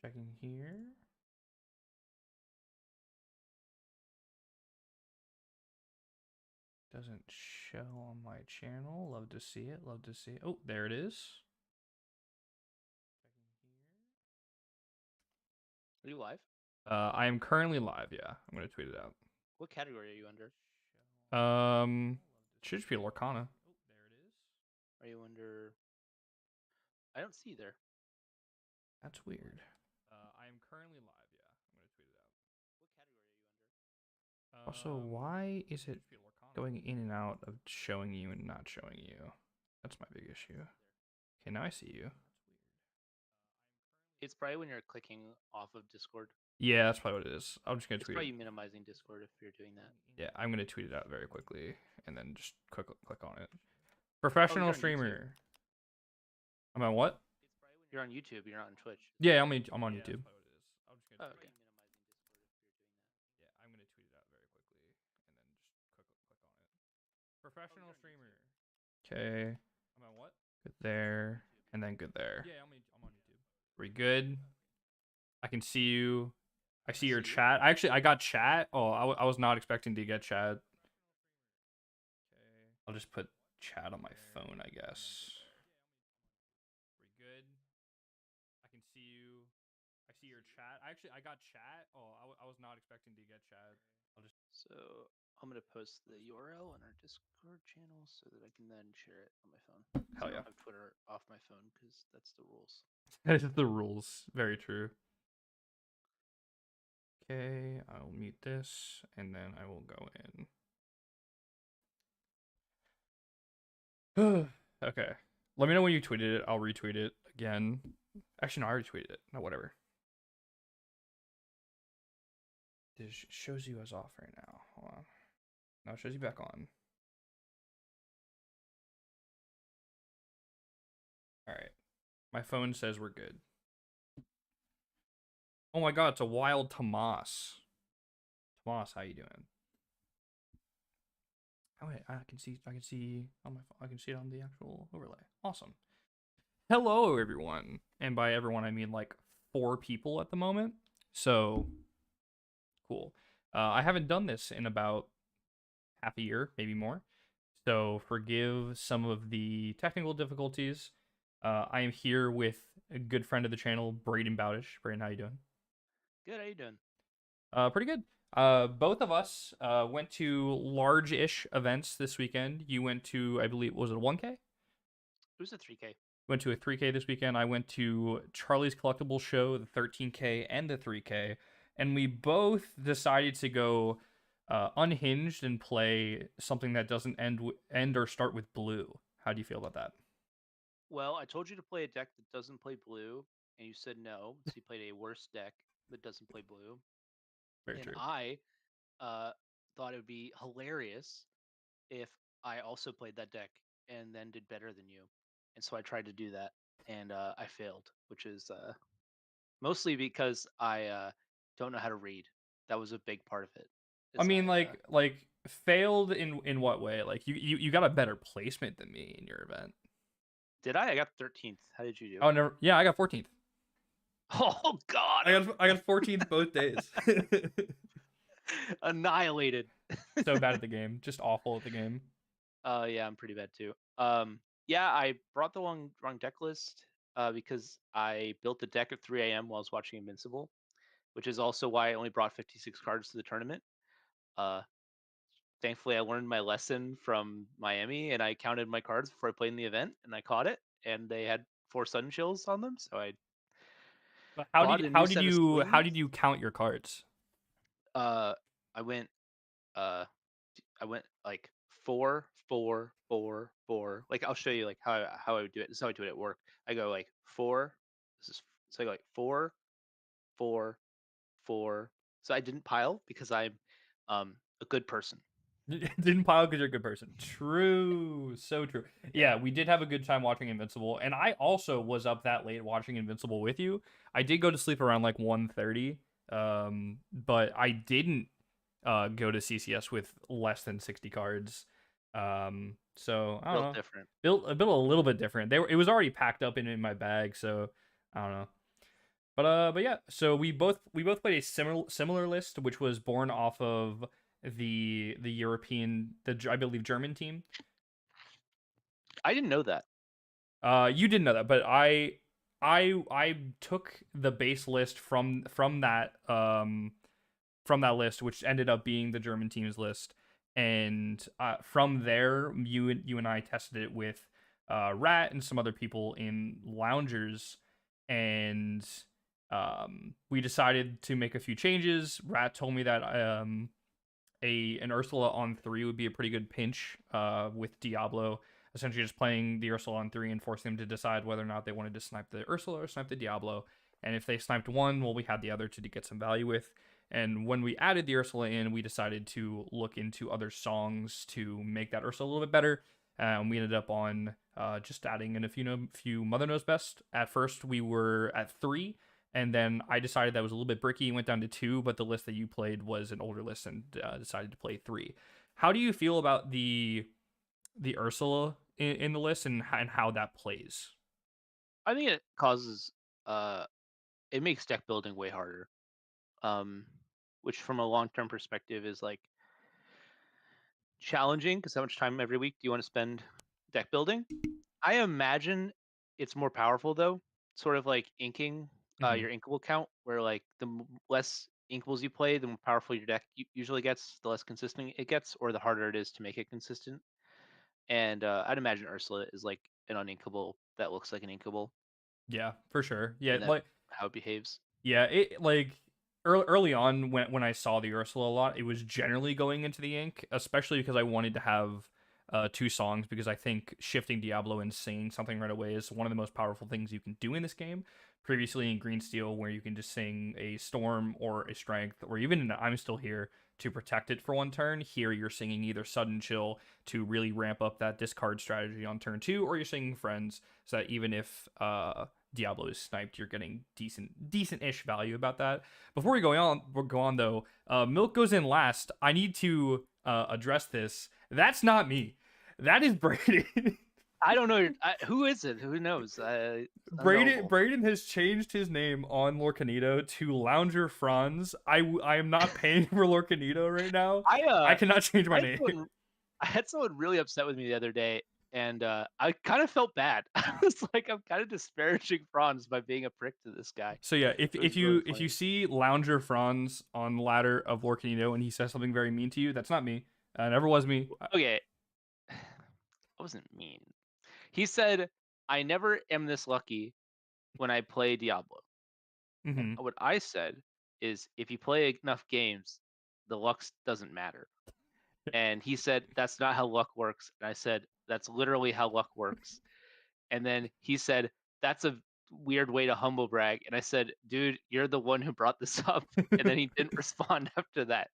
Checking here. Doesn't show on my channel. Love to see it. Love to see it. Oh, there it is. Are you live? I am currently live. Yeah, I'm gonna tweet it out. What category are you under? Should just be Lorcana. Are you under? I don't see there. That's weird. I am currently live. Yeah, I'm gonna tweet it out. What category are you under? Also, why is it going in and out of showing you and not showing you? That's my big issue. Okay, now I see you. It's probably when you're clicking off of Discord. Yeah, that's probably what it is. I'm just gonna It's tweet probably it. minimizing Discord if you're doing that. Yeah, I'm gonna tweet it out very quickly and then just click on it. Professional streamer. I'm on what? You're on YouTube. You're not on Twitch. Yeah, I'm on YouTube. Oh, okay. Yeah, I'm gonna tweet it out very quickly and then just click on it. Professional streamer. Okay. I'm on what? Good there, and then good there. Yeah, I'm on YouTube. We good? I can see you. I see your chat. I got chat. Oh, I was not expecting to get chat. Okay. I'll just put chat on my phone, I guess. We good? I can see you. I see your chat. I got chat. Oh, I was not expecting to get chat. So I'm gonna post the URL on our Discord channel so that I can then share it on my phone. Hell yeah. I don't have Twitter off my phone because that's the rules. That is the rules. Very true. Okay, I'll mute this and then I will go in. Okay. Let me know when you tweeted it. I'll retweet it again. Actually, no, I already tweeted it. No, whatever. This shows you as off right now. Hold on. Now it shows you back on. All right. My phone says we're good. Oh my god, it's a wild Tomas. Tomas, how you doing? Oh wait, I can see on my phone. I can see it on the actual overlay. Awesome. Hello everyone. And by everyone I mean like 4 people at the moment. So cool. I haven't done this in about half a year, maybe more. So forgive some of the technical difficulties. I am here with a good friend of the channel, Braden Bowdish. Braden, how you doing? Good. How you doing? Pretty good. Both of us went to large-ish events this weekend. You went to, I believe, was it a 1K? It was a 3K. Went to a 3K this weekend. I went to Charlie's Collectibles show, the 13K and the 3K, and we both decided to go unhinged and play something that doesn't end or start with blue. How do you feel about that? Well, I told you to play a deck that doesn't play blue, and you said no. So you played a worse deck that doesn't play blue. Very and true. I thought it would be hilarious if I also played that deck and then did better than you. And so I tried to do that, and I failed, which is mostly because I don't know how to read. That was a big part of it. I mean, like failed in what way? Like you got a better placement than me in your event. Did I? I got 13th. How did you do? Oh, never. Yeah, I got 14th. Oh God! I got 14th both days. Annihilated. So bad at the game, just awful at the game. Yeah, I'm pretty bad too. Yeah, I brought the wrong deck list because I built the deck at 3 a.m. while I was watching Invincible, which is also why I only brought 56 cards to the tournament. Thankfully, I learned my lesson from Miami, and I counted my cards before I played in the event, and I caught it, and they had 4 sudden chills on them, so I. But how did you count your cards? I went like 4, 4, 4, 4. Like I'll show you like how I would do it. This is how I do it at work. I go like 4. So I go like 4, 4, 4. So I didn't pile because I'm a good person. Didn't pile because you're a good person. True, so true. Yeah, we did have a good time watching Invincible, and I also was up that late watching Invincible with you. I did go to sleep around like 1:30, but I didn't go to CCS with less than 60 cards. So I don't know. Different. Built a little bit different. It was already packed up in my bag, so I don't know. But yeah, so we both played a similar list, which was born off of the European, I believe German team. I didn't know that. You didn't know that, but I took the base list from that list, which ended up being the German team's list, and from there, you and I tested it with Rat and some other people in loungers, and we decided to make a few changes. Rat told me that a an Ursula on 3 would be a pretty good pinch with Diablo. Essentially, just playing the Ursula on 3 and forcing them to decide whether or not they wanted to snipe the Ursula or snipe the Diablo. And if they sniped one, well, we had the other to get some value with. And when we added the Ursula in, we decided to look into other songs to make that Ursula a little bit better. We ended up on just adding in a few Mother Knows Best. At first, we were at 3, and then I decided that was a little bit bricky and went down to 2, but the list that you played was an older list and decided to play 3. How do you feel about the Ursula in the list and how that plays? I think it causes uh it makes deck building way harder. Um, which from a long term perspective is like challenging because how much time every week do you want to spend deck building? I imagine it's more powerful though, sort of like inking Mm-hmm. your inkable count, where like less inkables you play, the more powerful your deck usually gets, the less consistent it gets, or the harder it is to make it consistent. And I'd imagine Ursula is like an uninkable that looks like an inkable, Yeah, for sure. Yeah, and that like how it behaves. yeah, it like early on when I saw the Ursula a lot, it was generally going into the ink, especially because I wanted to have two songs because I think shifting Diablo and singing something right away is one of the most powerful things you can do in this game. Previously in Green Steel, where you can just sing a Storm or a Strength, or even in I'm Still Here to protect it for one turn. Here you're singing either Sudden Chill to really ramp up that discard strategy on turn 2, or you're singing Friends so that even if Diablo is sniped, you're getting decent-ish value about that. Before we go on though. Milk goes in last. I need to address this. That's not me. That is Braden. I don't know who is it. Who knows? It's unknowable. Braden has changed his name on Lorcanito to Lounger Franz. I am not paying for Lorcanito right now. I I cannot change I my had name. someone I had someone really upset with me the other day, and I kind of felt bad. I was like, I'm kind of disparaging Franz by being a prick to this guy. So yeah, It was really if you funny. see Lounger Franz on the ladder of Lorcanito and he says something very mean to you, that's not me. Never was me. Okay, I wasn't mean. He said, "I never am this lucky when I play Diablo." And Mm-hmm. what I said is, if you play enough games, the luck doesn't matter. And he said, "That's not how luck works." And I said, "That's literally how luck works." And then he said, "That's a weird way to humble brag." And I said, "Dude, you're the one who brought this up." And then he didn't respond after that.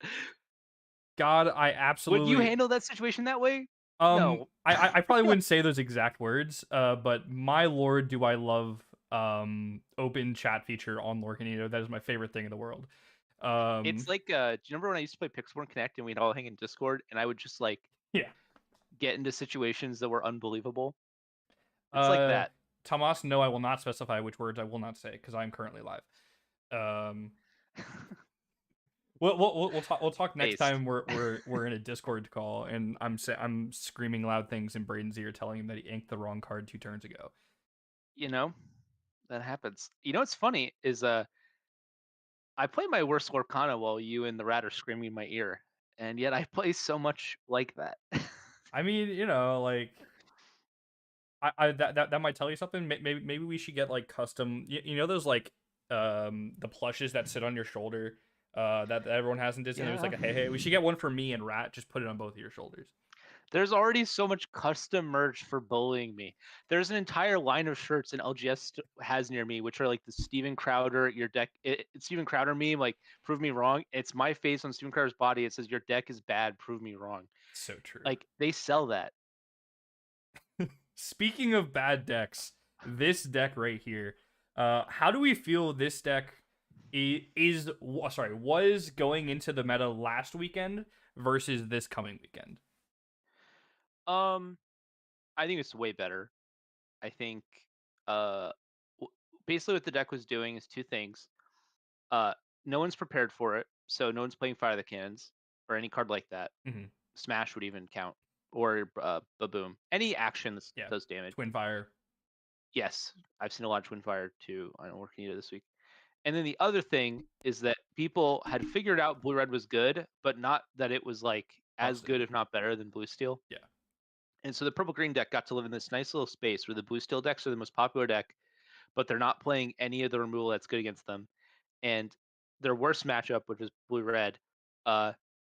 God, I Would you absolutely handle that situation that way? No. I probably wouldn't say those exact words, but my lord, do I love open chat feature on Lorcanito. That is my favorite thing in the world. It's Um, like, do you remember when I used to play Pixelborn Connect and we'd all hang in Discord and I would just like yeah. get into situations that were unbelievable? It's like Uh, that. Tomas, no, I will not specify which words I will not say because I'm currently live. Um, we'll talk next Based. time we're in a Discord call and I'm screaming loud things in Braden's ear telling him that he inked the wrong card 2 turns ago. You know, that happens. You know what's funny is I play my worst Lorcana while you and the rat are screaming in my ear, and yet I play so much like that. I mean, like that might tell you something. Maybe we should get like custom. You know those like the plushes that sit on your shoulder that everyone has in Disney. There's like Yeah. a hey. We should get one for me and Rat. Just put it on both of your shoulders. There's already so much custom merch for bullying me. There's an entire line of shirts an LGS has near me, which are like the Steven Crowder, your deck, it's Steven Crowder meme, like prove me wrong. It's my face on Steven Crowder's body. It says your deck is bad, prove me wrong. So true. Like they sell that. Speaking of bad decks, this deck right here. How do we feel this deck was going into the meta last weekend versus this coming weekend? Um, I think it's way better. I think uh basically what the deck was doing is two things. Uh, no one's prepared for it, so no one's playing Fire the Cannons or any card like that. Mm-hmm. Smash would even count, or Baboom. Any action that Yeah. does damage. Twin Fire. Yes, I've seen a lot of Twin Fire too. I don't working it this week. And then the other thing is that people had figured out Blue Red was good, but not that it was like as Busted. good, if not better, than Blue Steel. Yeah. And so the Purple Green deck got to live in this nice little space where the Blue Steel decks are the most popular deck, but they're not playing any of the removal that's good against them. And their worst matchup, which is Blue Red,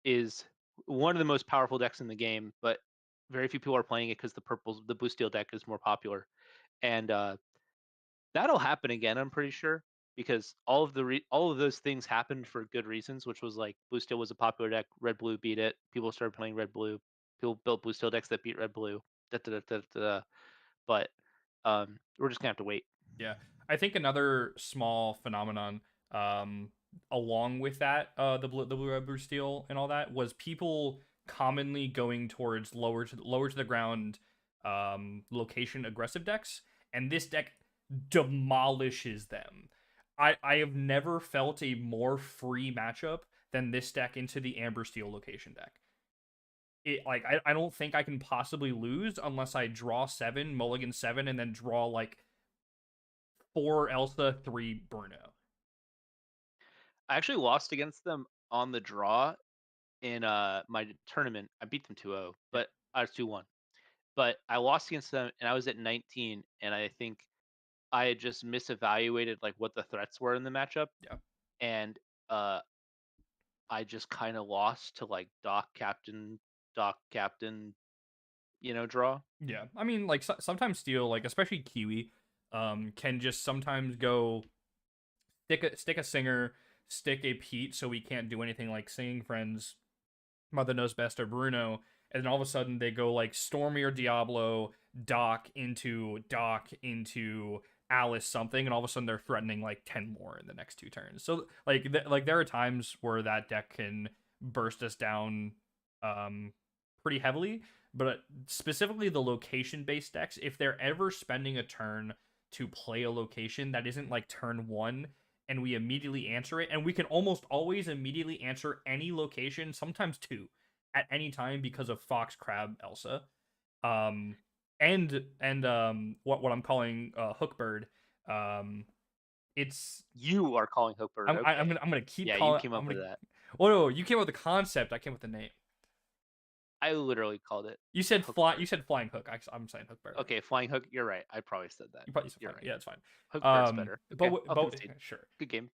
is one of the most powerful decks in the game, but very few people are playing it because the Blue Steel deck is more popular. And that'll happen again, I'm pretty sure, because all of those things happened for good reasons, which was like Blue Steel was a popular deck, Red Blue beat it, people started playing Red Blue, people built Blue Steel decks that beat Red Blue, da, da, da, da, da, da. But we're just gonna have to wait. Yeah. I think another small phenomenon, um, along with that, the blue red blue steel and all that, was people commonly going towards lower to the ground, location aggressive decks, and this deck demolishes them. I have never felt a more free matchup than this deck into the amber steel location deck. I don't think I can possibly lose unless I draw 7, mulligan 7, and then draw like 4 Elsa, 3 Bruno. I actually lost against them on the draw in my tournament. I beat them 2-0, Yeah, but I was 2-1. But I lost against them and I was at 19, and I think I had just misevaluated like what the threats were in the matchup, yeah, and uh I just kind of lost to like Doc Captain, draw. yeah. I mean, like sometimes steel, like especially Kiwi, can just sometimes go stick a singer, stick a Pete, so we can't do anything like singing friends, Mother Knows Best or Bruno, and then all of a sudden they go like Stormy or Diablo, Doc into Alice something, and all of a sudden they're threatening like 10 more in the next 2 turns. So like there are times where that deck can burst us down pretty heavily, but specifically the location based decks, if they're ever spending a turn to play a location that isn't like turn 1 and we immediately answer it, and we can almost always immediately answer any location, sometimes 2 at any time because of Fox, Crab, Elsa, um, and what I'm calling Hookbird. Um, it's You are calling Hookbird. Okay. I'm gonna keep Yeah, you calling. came I'm up with gonna. that. Oh no, you came up with the concept. I came up with the name. I literally called it You said fly. Hookbird. You said flying hook. I'm saying Hookbird. Okay, Flying Hook. You're right. I probably said that. You probably said You're flying. right. Yeah, it's fine. Hookbird's better. Okay, I'll But concede. sure. Good game.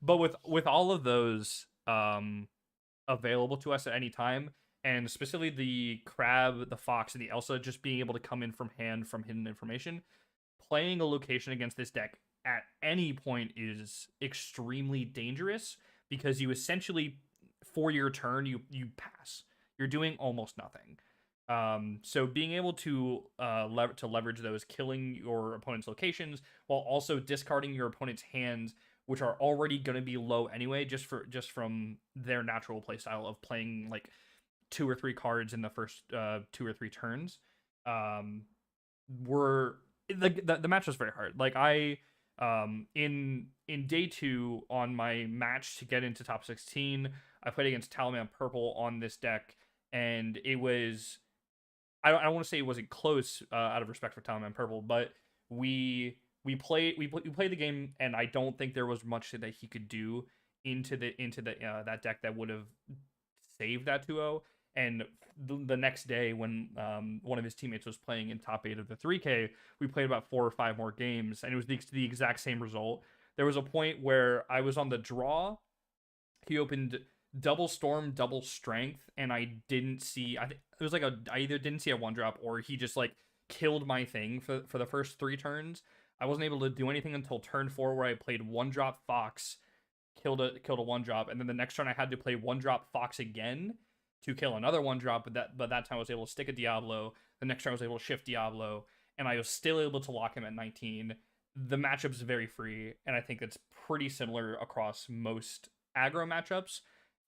But with all of those available to us at any time, and specifically the crab, the fox, and the Elsa just being able to come in from hand from hidden information, playing a location against this deck at any point is extremely dangerous because you essentially for your turn you pass. You're doing almost nothing. So being able to leverage those, killing your opponent's locations while also discarding your opponent's hands, which are already going to be low anyway, just from their natural playstyle of playing like 2 or 3 cards in the first 2 or 3 turns. Were the match was very hard. Like I in day 2 on my match to get into top 16, I played against Talaman Purple on this deck, and it was I don't want to say it wasn't close out of respect for Talaman Purple, but we played the game, and I don't think there was much that he could do into the that deck that would have saved that 2-0. And the next day, when one of his teammates was playing in top 8 of the 3K, we played about 4 or 5 more games, and it was the exact same result. There was a point where I was on the draw. He opened double storm, double strength, and I didn't see. It was like I either didn't see a 1-drop, or he just like killed my thing for the first 3 turns. I wasn't able to do anything until turn 4, where I played 1-drop Fox, killed a 1-drop, and then the next turn I had to play 1-drop Fox again to kill another 1-drop. But that time I was able to stick a Diablo. The next turn I was able to shift Diablo, and I was still able to lock him at 19. The matchup's very free, and I think it's pretty similar across most aggro matchups.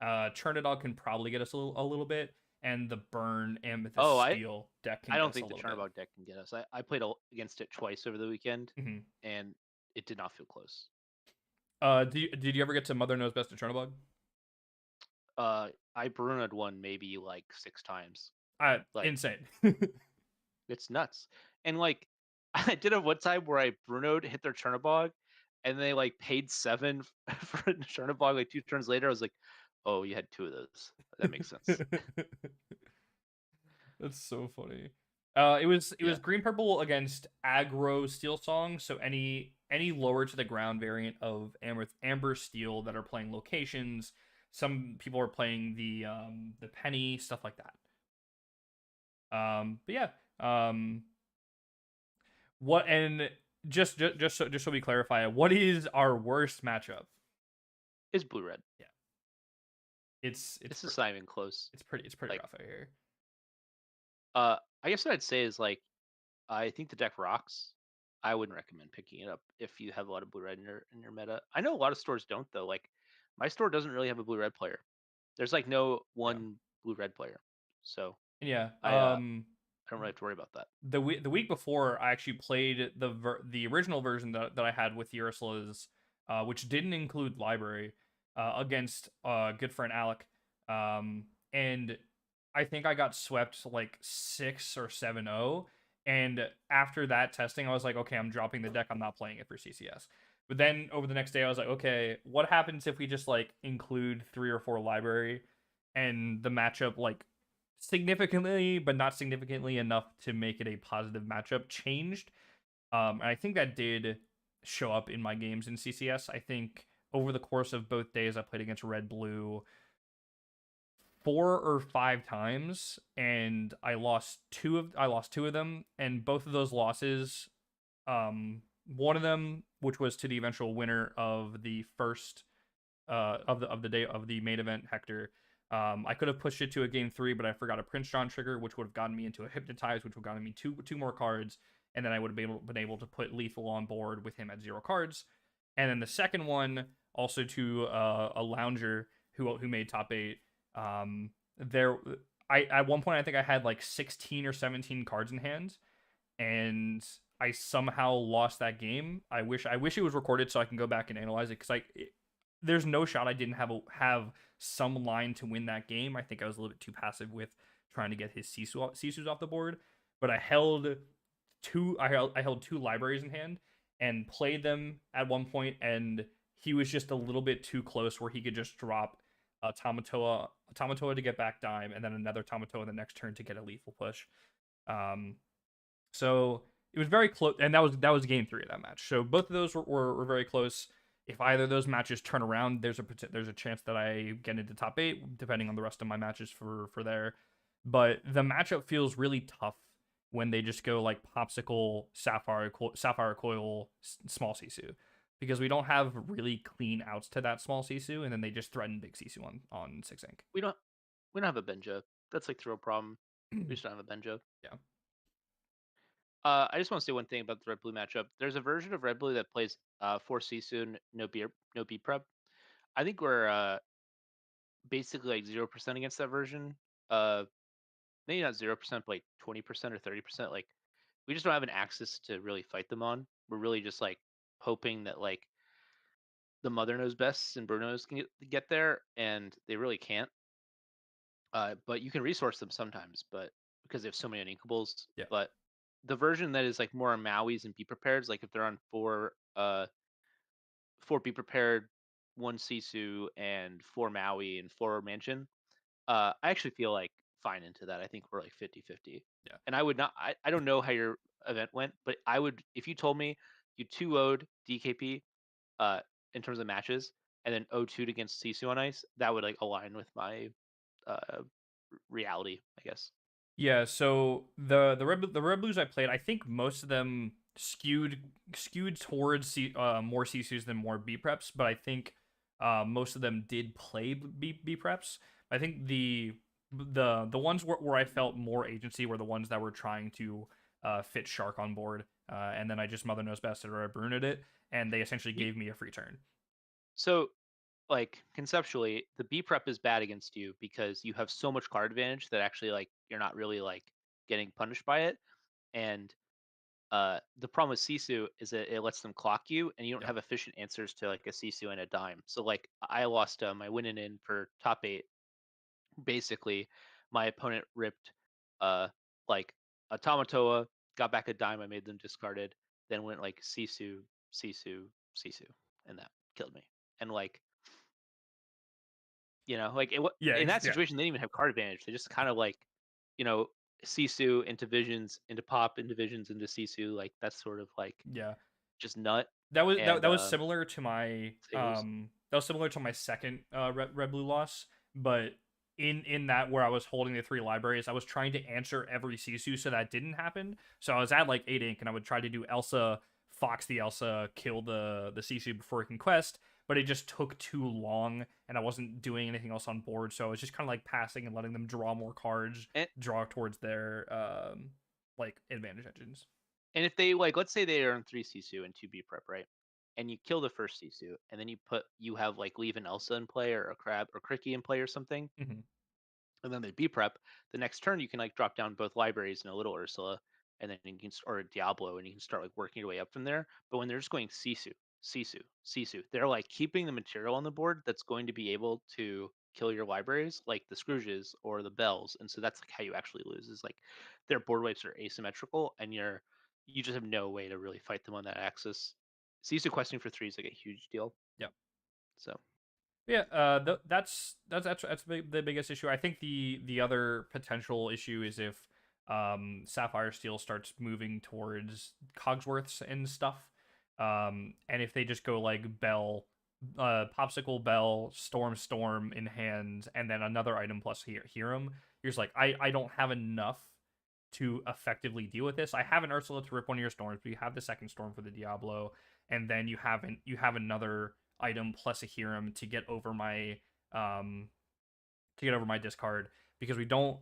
Chernadog can probably get us a little bit, and the burn amethyst Oh, steel deck can I get don't us a think the little bit. Chernobog deck can get us. I played against it twice over the weekend, Hmm. and it did not feel close. Did you ever get to Mother Knows Best to Chernobog? I Brunoed one maybe like 6 times. Like Insane. it's nuts. And like I did it one time where I Brunoed hit their Chernobog, and they like paid 7 for Chernobog. Like 2 turns later, I was like, oh, you had 2 of those. That makes sense. That's so funny. It was Yeah. green purple against aggro steel song, so any lower to the ground variant of amber steel that are playing locations. Some people are playing the penny stuff like that. But yeah. What and just so we clarify, what is our worst matchup? It's blue red. Yeah, it's it's This is not even close. it's pretty Like rough out here. I guess what I'd say is like I think the deck rocks. I wouldn't recommend picking it up if you have a lot of blue red in your meta. I know a lot of stores don't though. Like my store doesn't really have a blue red player. There's like no Yeah, one blue red player. So and yeah. I don't really have to worry about that. The week before, I actually played the original version that I had with Ursula's, which didn't include library, against good friend Alec, and I think I got swept like 6 or 7-0. And after that testing, I was like, okay, I'm dropping the deck. I'm not playing it for CCS. But then over the next day, I was like, okay, what happens if we just like include 3 or 4 library, and the matchup like significantly, but not significantly enough to make it a positive matchup changed. And I think that did show up in my games in CCS. I think over the course of both days, I played against Red Blue 4 or 5 times, and I lost two of them, and both of those losses, one of them, which was to the eventual winner of the first of the day of the main event, Hector. I could have pushed it to a game 3, but I forgot a Prince John trigger, which would have gotten me into a hypnotize, which would have gotten me two more cards, and then I would have been able to put lethal on board with him at 0 cards. And then the second one, also to a lounger who made top 8. There, I at one point I think I had like 16 or 17 cards in hand, and I somehow lost that game. I wish it was recorded so I can go back and analyze it, because there's no shot I didn't have some line to win that game. I think I was a little bit too passive with trying to get his Sisus off the board, but I held 2 libraries in hand and played them at one point, and he was just a little bit too close where he could just drop a Tamatoa to get back dime, and then another Tamatoa the next turn to get a lethal push. Um, so it was very close, and that was game 3 of that match. So both of those were very close. If either of those matches turn around, there's a chance that I get into top 8, depending on the rest of my matches for there. But the matchup feels really tough when they just go like popsicle, sapphire coil, small sisu, because we don't have really clean outs to that small sisu, and then they just threaten big sisu on 6 ink. We don't have a Benja. That's like the real problem. We just don't have a Benja. Yeah. I just want to say one thing about the red blue matchup. There's a version of red blue that plays 4 Sisu, no B prep. I think we're basically like 0% against that version. Maybe not 0%, but like 20% or 30%. Like we just don't have an axis to really fight them on. We're really just like hoping that like the mother knows best and Bruno's can get there, and they really can't. But you can resource them sometimes, but because they have so many uninkables. Yeah. But the version that is like more on Maui's and be prepared, like if they're on 4 be prepared, 1 Sisu, and 4 Maui and 4 Mansion, I actually feel like fine into that. I think we're like 50-50. Yeah. And I would not I don't know how your event went, but I would, if you told me you 2-0'd DKP uh in terms of matches and then 0-2'd against Sisu on ice, that would like align with my uh reality, I guess. Yeah, so the red blues I played, I think most of them skewed towards more CCs than more B preps, but I think most of them did play B preps. I think the ones where I felt more agency were the ones that were trying to fit Shark on board, and then I just Mother Knows Best or I Bruned it, and they essentially You, gave me a free turn. so like conceptually, the B prep is bad against you because you have so much card advantage that actually like you're not really like getting punished by it. And the problem with Sisu is that it lets them clock you, and you don't Yep. have efficient answers to like a Sisu and a dime. So like I lost my win and in for top eight. Basically, my opponent ripped uh like a Tamatoa, got back a dime. I made them discarded. Then went like Sisu, Sisu, Sisu, and that killed me. And like like Yeah, in that yeah, situation, they didn't even have card advantage. They just kind of like, you know, Sisu into visions, into pop, into visions, into Sisu. Like that's sort of like yeah. just nut. That And was similar to my say lose. second red blue loss, but in that where I was holding the three libraries, I was trying to answer every Sisu, so that didn't happen. So I was at like 8 ink, and I would try to do Elsa, Fox the Elsa, kill the Sisu before it can quest, but it just took too long, and I wasn't doing anything else on board, so I was just kind of like passing and letting them draw more cards, And draw towards their like advantage engines. and if they like, let's say they earn three Sisu and two B prep, right? And you kill the first Sisu, and then you have like leave an Elsa in play or a crab or Cricky in play or something, Hmm. and then they B prep. The next turn, you can like drop down both libraries and a little Ursula, and then you can or a Diablo, and you can start like working your way up from there. But when they're just going Sisu, Sisu, Sisu, they're like keeping the material on the board that's going to be able to kill your libraries, like the Scrooges or the Bells, and so that's like how you actually lose. Is like their board weights are asymmetrical, and you just have no way to really fight them on that axis. Sisu questing for three is like a huge deal. Yeah. So Yeah, the biggest issue. I think the other potential issue is if Sapphire Steel starts moving towards Cogsworths and stuff, and if they just go like Bell, Popsicle Bell, Storm in hand, and then another item plus Hiram, you're just like I don't have enough to effectively deal with this. I have an Ursula to rip one of your storms, but you have the second storm for the Diablo, and then you have another item plus a Hiram um to get over my discard because we don't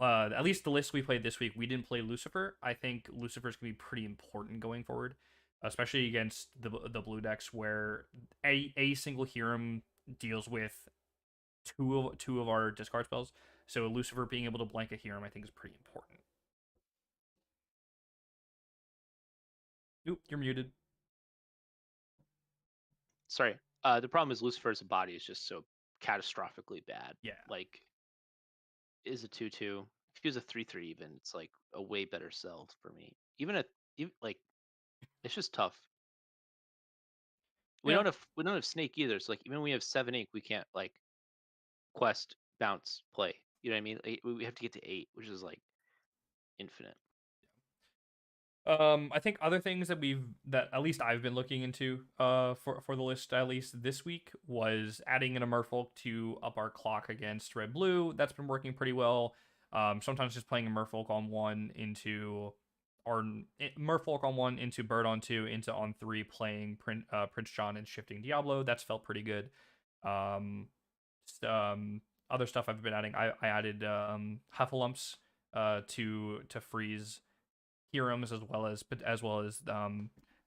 at least the list we played this week we didn't play Lucifer. I think Lucifer's gonna be pretty important going forward, especially against the blue decks where a single Hiram deals with two of our discard spells. So Lucifer being able to blank a Hiram I think is pretty important. Oop, you're muted. sorry. The problem is Lucifer's body is just so catastrophically bad. Yeah. Like is a 2/2. If he was a 3/3 even, it's like a way better sell for me. Even like it's just tough. Yeah. We don't have Snake either. So like even when we have 7/8, we can't like quest, bounce, play. You know what I mean? Like, we have to get to 8, which is like infinite. I think other things that at least I've been looking into for the list at least this week was adding in a Merfolk to up our clock against red blue. That's been working pretty well. Sometimes just playing a Merfolk on one into or Merfolk on one into Bird on two into on three playing Prince John and shifting Diablo. That's felt pretty good. Um, Other stuff I've been adding. I added Huffalumps to freeze Hirams as well as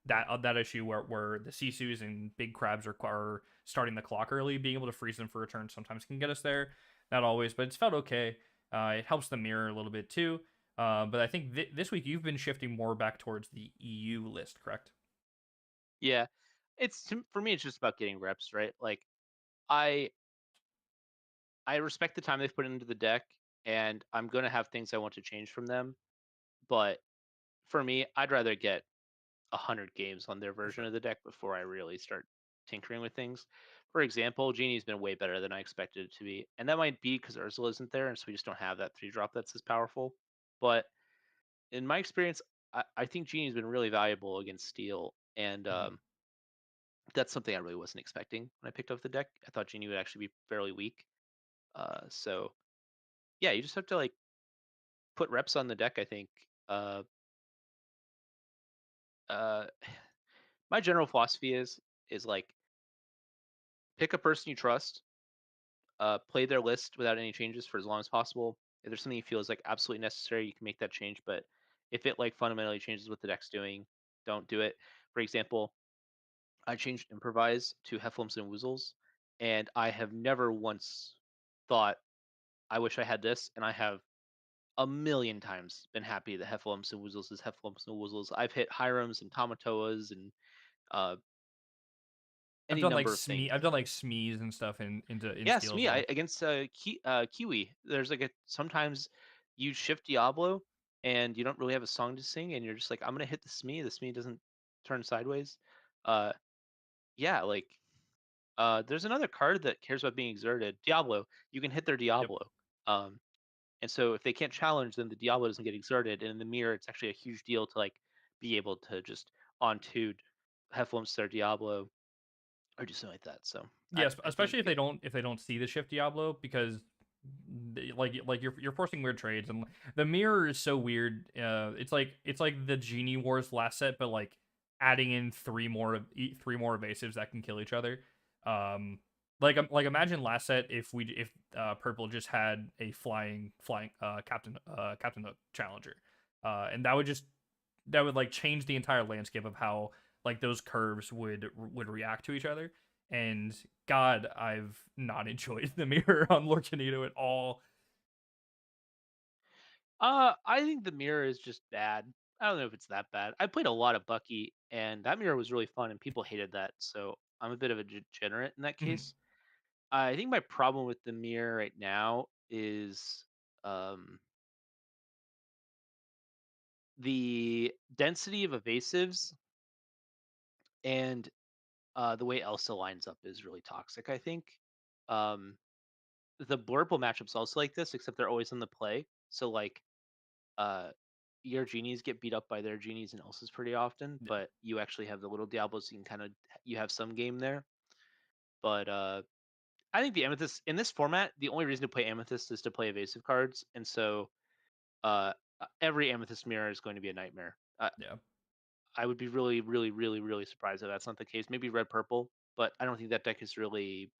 that issue where the Sisus and big crabs are starting the clock early. Being able to freeze them for a turn sometimes can get us there. Not always, but it's felt okay. It helps the mirror a little bit too. But I think this week you've been shifting more back towards the EU list, correct? Yeah. For me it's just about getting reps, right? Like I I respect the time they've put into the deck, and I'm going to have things I want to change from them, but for me, I'd rather get 100 games on their For version sure. of the deck before I really start tinkering with things. For example, Genie's been way better than I expected it to be, and that might be because Ursula isn't there, and so we just don't have that 3 drop that's as powerful. But in my experience, I think Genie's been really valuable against Steel, and Mhm. that's something I really wasn't expecting when I picked up the deck. I thought Genie would actually be fairly weak. So yeah, you just have to like put reps on the deck. I think. Uh, uh, my general philosophy is like pick a person you trust, play their list without any changes for as long as possible. If there's something you feel is like absolutely necessary, you can make that change. But if it like fundamentally changes what the deck's doing, don't do it. For example, I changed improvise to Hefflums and Woozles, and I have never once thought, I wish I had this, and I have a million times been happy that Heffalumps and Woozles is Heffalumps and Woozles. I've hit Hirams and Tamatoas and uh, I've any done like number of things. I've done like Smees and stuff in Yes, Steel as me well. against Kiwi. There's like a sometimes you shift Diablo and you don't really have a song to sing, and you're just like, I'm gonna hit the Smee. The Smee doesn't turn sideways. Uh, yeah, like there's another card that cares about being exerted. Diablo. You can hit their Yep. Diablo. Um, and so if they can't challenge, then the Diablo doesn't get exerted. And in the mirror, it's actually a huge deal to like be able to just on two Heffalumps their Diablo or do something like that. So Yes, I think especially if they don't see the shift Diablo because like you're forcing weird trades and the mirror is so weird. It's like the Genie Wars last set, but like adding in three more evasives that can kill each other. Um, like imagine last set if purple just had a flying Captain Hook challenger, and that would like change the entire landscape of how like those curves would react to each other. And God, I've not enjoyed the mirror on Lord Canito at all. I think the mirror is just bad. I don't know if it's that bad. I played a lot of Bucky, and that mirror was really fun, and people hated that. So I'm a bit of a degenerate in that Mhm. case. I think my problem with the mirror right now is um, the density of evasives and the way Elsa lines up is really toxic. I think um, the Blurple matchups also like this, except they're always in the play. So like uh, your genies get beat up by their genies and Elsa's pretty often, Yeah, but you actually have the little Diablos. So you can kind of you have some game there. But I think the Amethyst in this format, the only reason to play Amethyst is to play evasive cards, and so uh, every Amethyst mirror is going to be a nightmare. yeah, I would be really, really, really, really surprised if that's not the case. Maybe red purple, but I don't think that deck is really.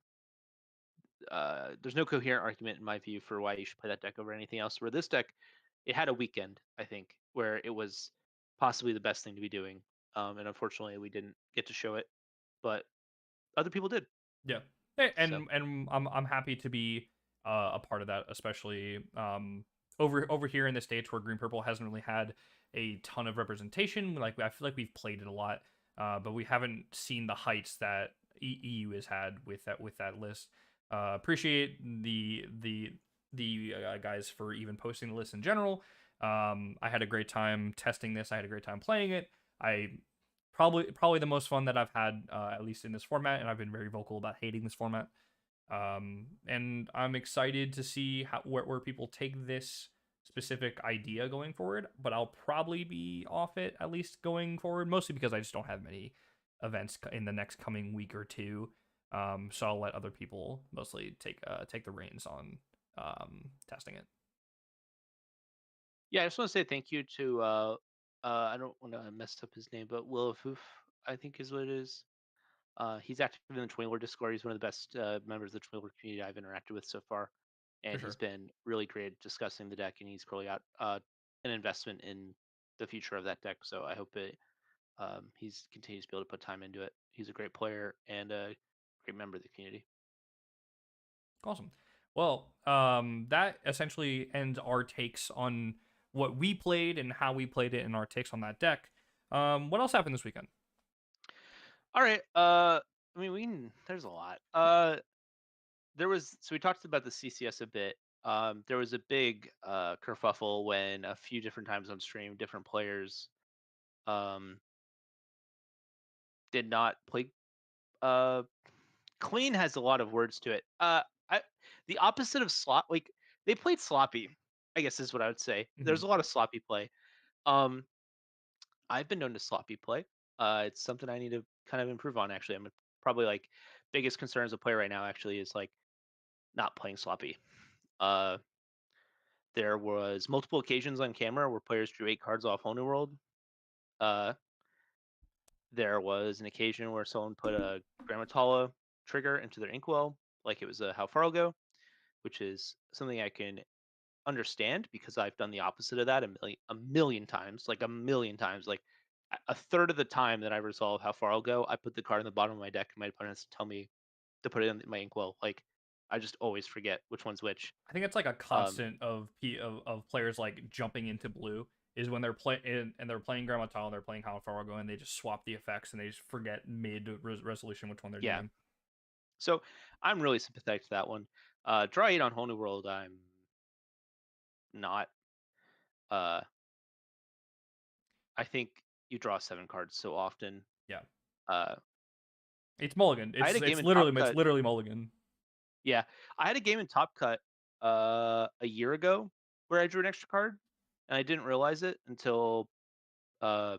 There's no coherent argument in my view for why you should play that deck over anything else. Where this deck, it had a weekend, I think, where it was possibly the best thing to be doing, and unfortunately we didn't get to show it, but other people did. yeah. So And I'm happy to be a part of that, especially over here in the states where green purple hasn't really had a ton of representation. Like I feel like we've played it a lot, but we haven't seen the heights that EU has had with that list. Appreciate the guys for even posting the list in general. I had a great time testing this. I had a great time playing it. I probably the most fun that I've had, at least in this format, and I've been very vocal about hating this format. And I'm excited to see where people take this specific idea going forward. But I'll probably be off it at least going forward, mostly because I just don't have many events in the next coming week or two. So I'll let other people mostly take the reins on testing it. yeah, I just want to say thank you to I don't want to mess up his name, but Will of Hoof, I think is what it is. He's active in the Twinlord Discord. He's one of the best members of the Twinlord community I've interacted with so far, For and he's sure. been really great at discussing the deck. And he's probably got an investment in the future of that deck. So I hope he's continues to be able to put time into it. He's a great player and a great member of the community. Awesome. Well, that essentially ends our takes on what we played and how we played it and our takes on that deck. What else happened this weekend? All right. I mean, there's a lot. There was so we talked about the CCS a bit. There was a big kerfuffle when a few different times on stream, different players um, did not play. Uh, Clean has a lot of words to it. I the opposite of slop. Like they played sloppy. I guess is what I would say. Mm-hmm. There's a lot of sloppy play. Um, I've been known to sloppy play. It's something I need to kind of improve on. Actually, I'm probably like biggest concern as a player right now. Actually, is like not playing sloppy. Uh, there was multiple occasions on camera where players drew 8 cards off Whole New World. Uh, there was an occasion where someone put a Grammatala trigger into their inkwell, like it was a How Far Go, which is something I can understand because I've done the opposite of that a million times, like a million times. Like a third of the time that I resolve How Far I'll Go, I put the card in the bottom of my deck, and my opponents tell me to put it in my inkwell. Like I just always forget which one's which. I think it's like a Um, constant of players like jumping into blue is when they're playing and they're playing Grandma Tile and they're playing How Fargo and they just swap the effects and they just forget mid resolution which one they're yeah. doing. So I'm really sympathetic to that one. Draw 8 on Whole New World, I'm not. Uh, I think you draw 7 cards so often. Yeah, Uh, it's mulligan. I had a game It's in Top it's Cut. literally mulligan. Yeah, I had a game in Top Cut a year ago where I drew an extra card, and I didn't realize it until uh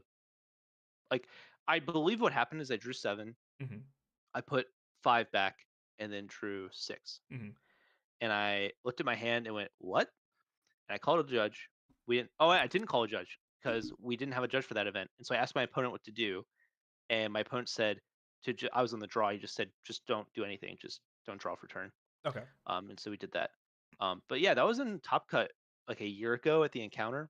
like I believe what happened is I drew 7, Hmm. I put 5 back, and then drew 6. Hmm. And I looked at my hand and went, "What?" And I called a judge. We didn't. Oh, I didn't call a judge because we didn't have a judge for that event. And so I asked my opponent what to do, and my opponent said I was on the draw. He just said, "Just don't do anything. Just don't draw for turn." Okay. And so we did that. But yeah, that was in Top Cut like a year ago at the encounter.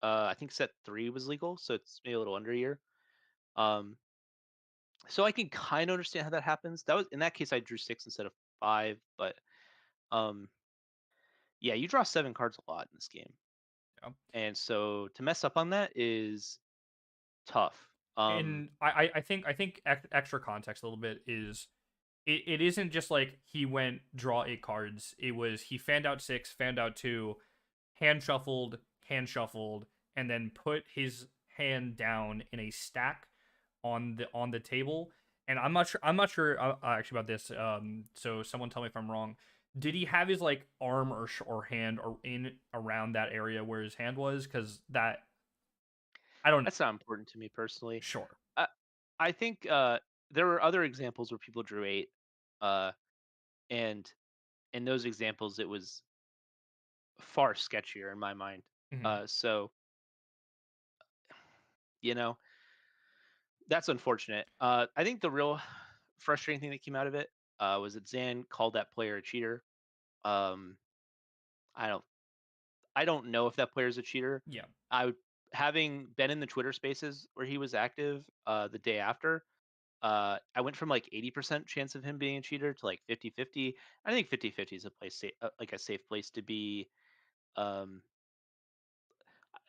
I think set 3 was legal, so it's maybe a little under a year. Um, so I can kind of understand how that happens. That was in that case I drew 6 instead of 5, but um, yeah, you draw 7 cards a lot in this game, Yeah. and so to mess up on that is tough. And I think extra context a little bit is it isn't just like he went draw 8 cards. It was he fanned out 6, fanned out 2, hand shuffled, and then put his hand down in a stack on the table. And I'm not sure actually about this. So someone tell me if I'm wrong. Did he have his like arm or hand or in around that area where his hand was? Because that I don't know. That's not important to me personally. Sure. I I think there were other examples where people drew 8, uh, and in those examples it was far sketchier in my mind. Hmm. So you know that's unfortunate. I think the real frustrating thing that came out of it was that Zan called that player a cheater. Um, I don't I don't know if that player is a cheater. Yeah. I would having been in the Twitter spaces where he was active the day after. I went from like 80% chance of him being a cheater to like 50-50. I think 50-50 is a like a safe place to be. Um,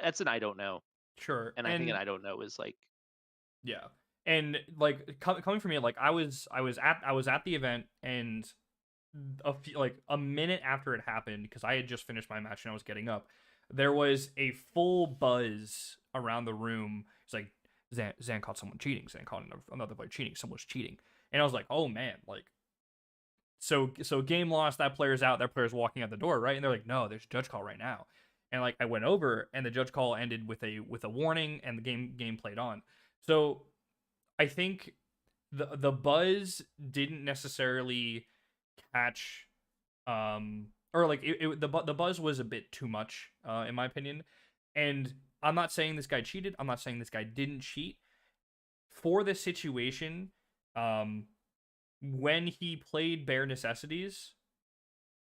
that's an I don't know, Sure. and I think an And I don't know is like yeah. And like coming from me, like I was at the event and like a minute after it happened because I had just finished my match and I was getting up. There was a full buzz around the room. It's like Zan caught someone cheating. Zan caught another player cheating. Someone's cheating, and I was like, oh man, like so game lost. That player's out. That player's walking out the door, right? And they're like, no, there's a judge call right now. And like I went over, and the judge call ended with a warning, and the game played on. So I think the buzz didn't necessarily catch or like the buzz was a bit too much in my opinion. And I'm not saying this guy cheated. I'm not saying this guy didn't cheat. For this situation, um when he played Bare Necessities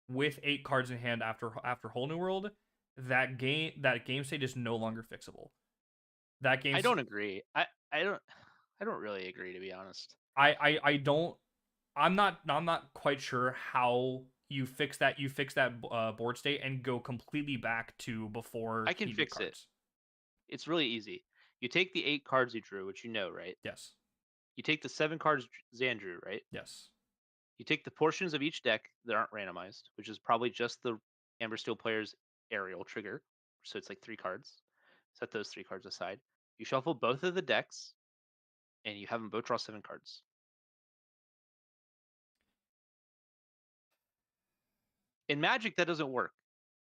with 8 cards in hand after Whole New World, that game state is no longer fixable. That I game's don't agree. I don't I don't really agree to be honest. I don't I'm not quite sure how you fix that board state and go completely back to before I can he drew fix it. cards. It's really easy. You take the 8 cards you drew, which you know, right? Yes. You take the 7 cards Zan drew, right? Yes. You take the portions of each deck that aren't randomized, which is probably just the Amber Steel player's aerial trigger. So it's like 3 cards. Set those 3 cards aside. You shuffle both of the decks, and you have them both draw 7 cards. In Magic, that doesn't work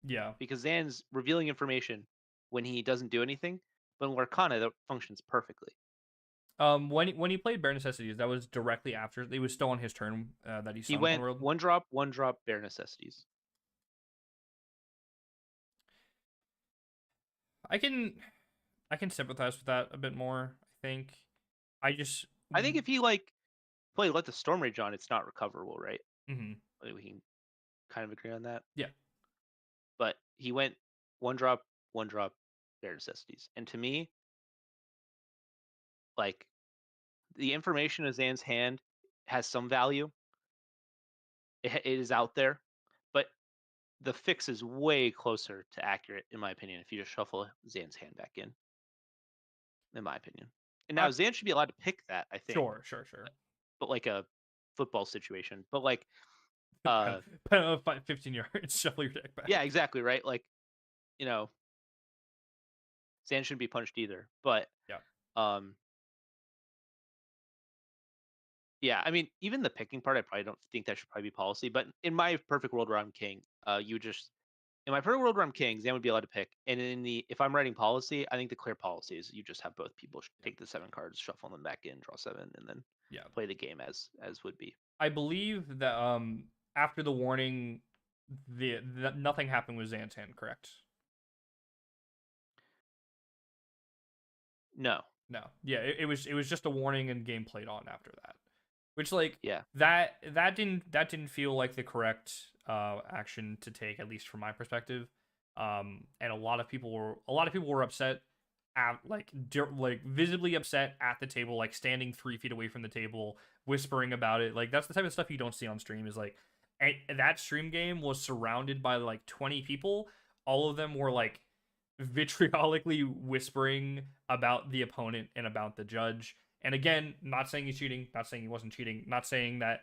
Yeah. because Zan's revealing information when he doesn't do anything. But in Lorcana, that functions perfectly. When he played Bare Necessities, that was directly after it was still on his turn that he He summoned went Homeworld. 1 drop, bare necessities. I can I can sympathize with that a bit more. I think I just I think if he like play Let the Storm Rage on, it's not recoverable, right? mm-hmm. I think we can kind of agree on that. Yeah. But he went 1 drop, bare necessities. And to me, like the information in Zan's hand has some value. it is out there, but the fix is way closer to accurate, in my opinion, if you just shuffle Zan's hand back in my opinion. And now I Zan should be allowed to pick that, I think, sure. but like a football situation. But like, uh, 15 yards, shuffle your deck yeah, back. exactly, right. Like, you know, Zan shouldn't be punished either. But Yeah. um, yeah, I mean, even the picking part, I probably don't think that should probably be policy. But in my perfect world where I'm king, you just in my perfect world where I'm king, Zan would be allowed to pick. And in the if I'm writing policy, I think the clear policy is you just have both people Yeah. take the 7 cards, shuffle them back in, draw 7, and then Yeah. play the game as would be. I believe that after the warning, the nothing happened with Zan's hand, correct? No, No. Yeah, it was just a warning and game played on after that. Which like yeah, that didn't feel like the correct action to take, at least from my perspective. And a lot of people were upset at like visibly upset at the table, like standing 3 feet away from the table, whispering about it. Like that's the type of stuff you don't see on stream. Is like that stream game was surrounded by like 20 people. All of them were like vitriolically whispering about the opponent and about the judge. And again, not saying he's cheating, not saying he wasn't cheating, not saying that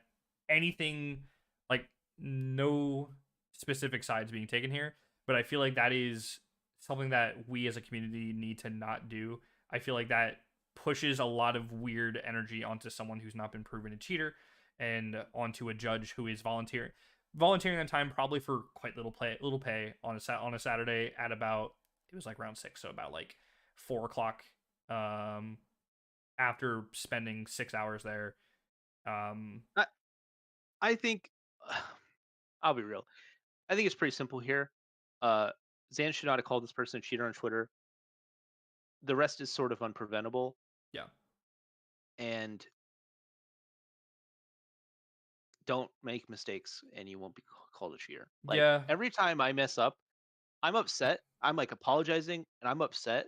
anything, like no specific sides being taken here, but I feel like that is something that we as a community need to not do. I feel like that pushes a lot of weird energy onto someone who's not been proven a cheater and onto a judge who is volunteering on time, probably for quite little pay on a Saturday at about, it was like round 6, so about like 4 o'clock, um after spending 6 hours there. um I I think I'll be real. I think it's pretty simple here. Uh, Zan should not have called this person a cheater on Twitter. The rest is sort of unpreventable, yeah. and don't make mistakes, and you won't be called a cheater. Like Yeah. every time I mess up, I'm upset. I'm like apologizing, and I'm upset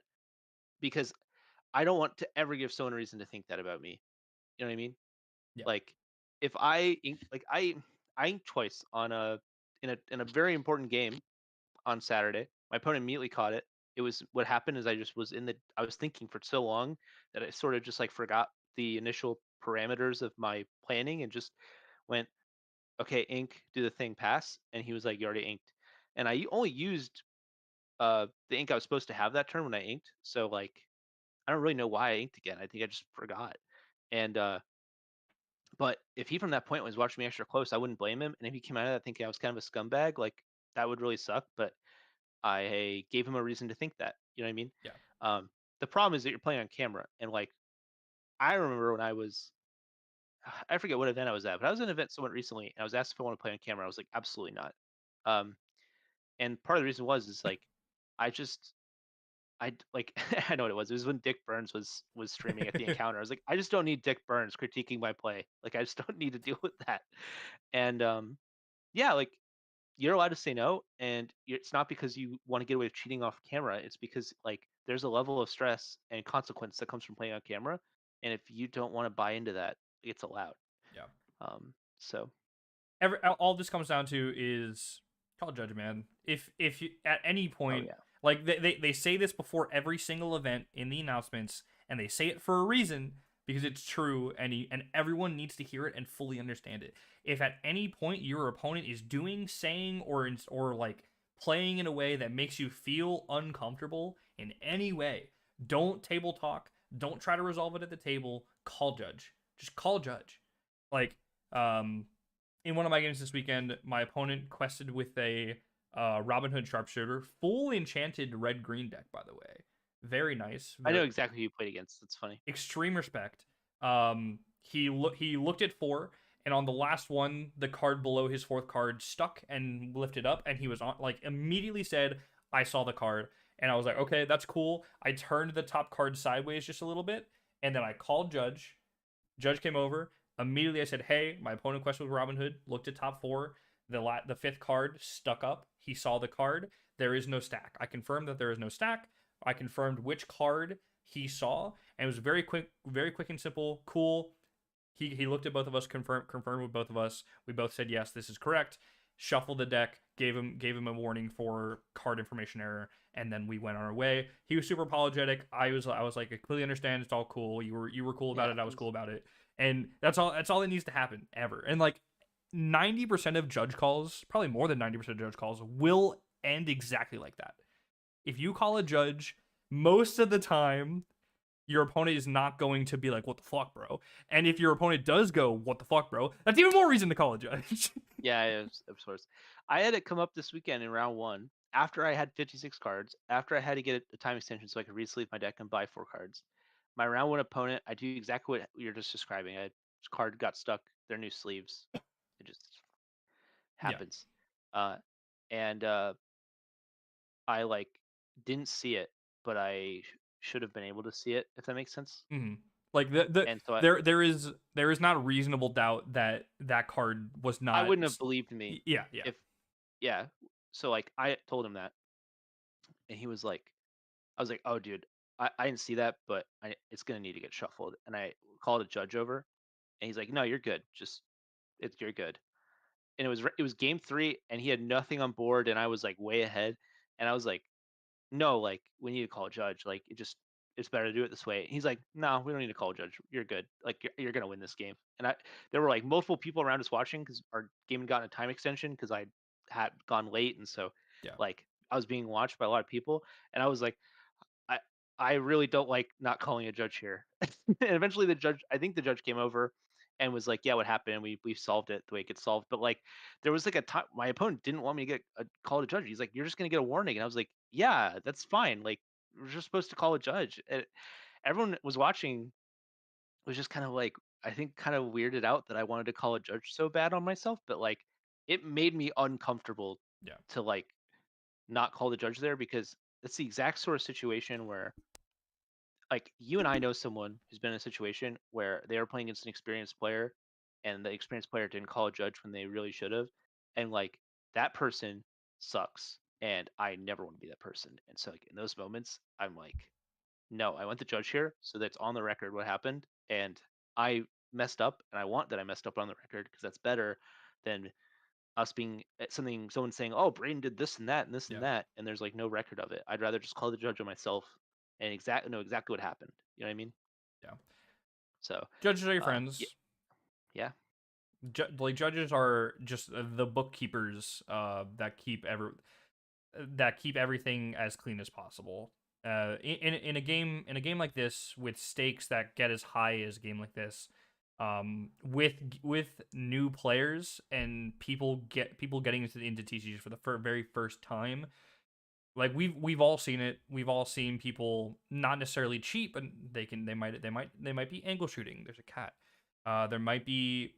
because I don't want to ever give someone a reason to think that about me. You know what I mean? Yeah. Like if I inked twice on a in a very important game on Saturday. My opponent immediately caught it. It was what happened is I was thinking for so long that I sort of just like forgot the initial parameters of my planning and just went, okay, ink, do the thing, pass. And he was like, you already inked. And I only used the ink I was supposed to have that turn when I inked. So like I don't really know why I inked again. I think I just forgot. And but if he from that point was watching me extra close, I wouldn't blame him. And if he came out of that thinking I was kind of a scumbag, like that would really suck. But I gave him a reason to think that. You know what I mean? Yeah. Um, the problem is that you're playing on camera, and like I remember when I forget what event I was at, but I was at an event somewhat recently, and I was asked if I want to play on camera. I was like, absolutely not. Um, and part of the reason is like I just like I know what it was. It was when Dick Burns was streaming at the encounter. I was like, I just don't need Dick Burns critiquing my play. Like I just don't need to deal with that. And yeah, like you're allowed to say no, and it's not because you want to get away with cheating off camera. It's because like there's a level of stress and consequence that comes from playing on camera, and if you don't want to buy into that, it's allowed. Yeah. So All this comes down to is call judge, man. If you at any oh point, yeah, like they say this before every single event in the announcements, and they say it for a reason, because it's true, and everyone needs to hear it and fully understand it. If at any point your opponent is doing, saying, or like playing in a way that makes you feel uncomfortable in any way, don't table talk. Don't try to resolve it at the table. Call judge. Just call judge. Like, in one of my games this weekend, my opponent quested with a Robin Hood sharpshooter, full enchanted red green deck, by the way. Very nice. I know Very exactly who you played against. That's funny. extreme respect. He looked at 4, and on the last one, the card below his 4th card stuck and lifted up, and he was on, like, immediately said, "I saw the card," and I was like, "Okay, that's cool." I turned the top card sideways just a little bit, and then I called Judge. Judge came over. Immediately, I said, "Hey, my opponent quested with Robin Hood. Looked at top 4. The 5th card stuck up. He saw the card. There is no stack. I confirmed that there is no stack. I confirmed which card he saw, and it was very quick and simple. Cool. He looked at both of us, confirmed with both of us. We both said yes, this is correct. Shuffled the deck, gave him a warning for card information error, and then we went on our way. He was super apologetic. I was like, I completely understand. It's all cool. You were cool It about it. I was happens. cool about it, and that's all that needs to happen ever. And like 90% of judge calls, probably more than 90% of judge calls, will end exactly like that. If you call a judge, most of the time your opponent is not going to be like, "What the fuck, bro?" And if your opponent does go, "What the fuck, bro?" That's even more reason to call a judge. Yeah, of course. I had it come up this weekend in round one after I had 56 cards, after I had to get a time extension so I could resleeve my deck and buy 4 cards. My round one opponent, I do exactly what you're just describing. A card got stuck, their new sleeves. It just Yeah. happens. Uh, and I like didn't see it, but I should have been able to see it, if that makes sense. Mm-hmm. Like the And so there is not reasonable doubt that that card was I not. wouldn't have believed me Yeah, yeah, if, yeah. So like I told him that, and he was like, I was like, oh, dude, I didn't see that, but it's gonna need to get shuffled. And I called a judge over, and he's like, no, you're good. Just you're good. And it was game three, and he had nothing on board, and I was like way ahead, and I was like, no, like we need to call a judge. Like it's better to do it this way. He's like, no, we don't need to call a judge. You're good. Like you're gonna win this game. And there were like multiple people around us watching because our game had gotten a time extension because I had gone late, and so yeah, like I was being watched by a lot of people, and I was like, I I really don't like not calling a judge here. And eventually I think the judge came over and was like, yeah, what happened? And we solved it the way it gets solved. But like there was like a time my opponent didn't want me to get a call to judge. He's like, you're just gonna get a warning. And I was like, yeah, that's fine. Like we're just supposed to call a judge. And everyone was watching was just kind of like I think kind of weirded out that I wanted to call a judge so bad on myself, but like it made me uncomfortable yeah, to like not call the judge there because it's the exact sort of situation where like you and I know someone who's been in a situation where they were playing against an experienced player and the experienced player didn't call a judge when they really should have. And like that person sucks. And I never want to be that person. And so like in those moments, I'm like, no, I want the judge here so that's on the record what happened. And I messed up and I want that I messed up on the record because that's better than us being someone saying, "Oh, Braden did this and that and this and yeah, that," and there's like no record of it. I'd rather just call the judge on myself and know exactly what happened. You know what I mean? yeah. So, Judges are your yeah, friends. yeah, Like judges are just the bookkeepers that keep everything as clean as possible. In a game like this with stakes that get as high as a game like this, with new players and people getting into TCGs for the very first time, like we've all seen it. We've all seen people not necessarily cheat, but they might be angle shooting. There's a cat. There might be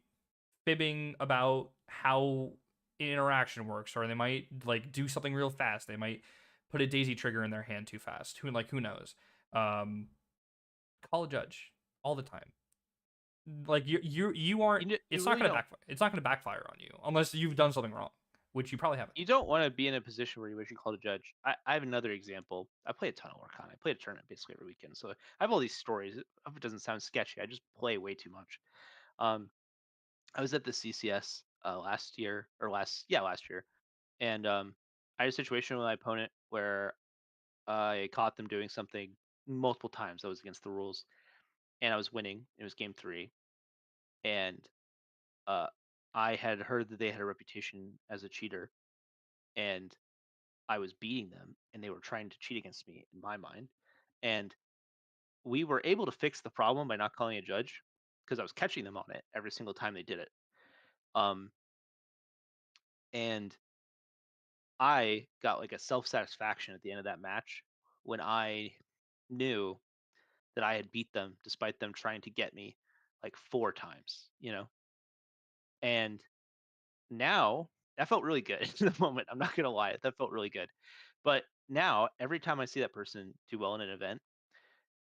fibbing about how interaction works, or they might like do something real fast. They might put a daisy trigger in their hand too fast. Who knows? Um, Call a judge all the time. Like you aren't. you It's not really gonna don't. backfire. It's not gonna backfire on you unless you've done something wrong, which you probably haven't. You don't want to be in a position where you wish you called a judge. I have another example. I play a ton of Warcon. I play a tournament basically every weekend, so I have all these stories. I hope it doesn't sound sketchy. I just play way too much. Um, I was at the CCS last year or last year, and I had a situation with my opponent where I caught them doing something multiple times that was against the rules, and I was winning. It was game three, and uh, I had heard that they had a reputation as a cheater, and I was beating them, and they were trying to cheat against me in my mind. And we were able to fix the problem by not calling a judge because I was catching them on it every single time they did it. Um, and I got like a self satisfaction at the end of that match when I knew that I had beat them despite them trying to get me like 4 times, you know? And now that felt really good in the moment. I'm not going to lie. That felt really good. But now every time I see that person do well in an event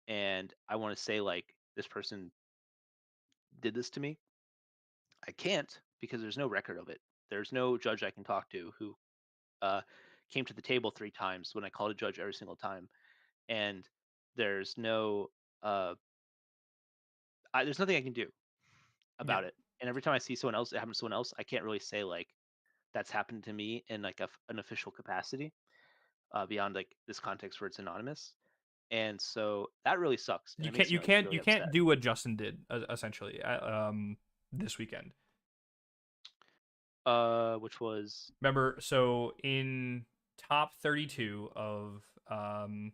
and I want to say, like, this person did this to me, I can't because there's no record of it. There's no judge I can talk to who uh, came to the table 3 times when I called a judge every single time. And there's no, uh, there's nothing I can do. Yeah. about it. And every time I see someone else, it happens to someone else, I can't really say like that's happened to me in like an official capacity beyond like this context where it's anonymous. And so that really sucks, and You it can't makes me you like can't really you upset. can't do what Justin did essentially this weekend. Which was Remember, so in top 32 of um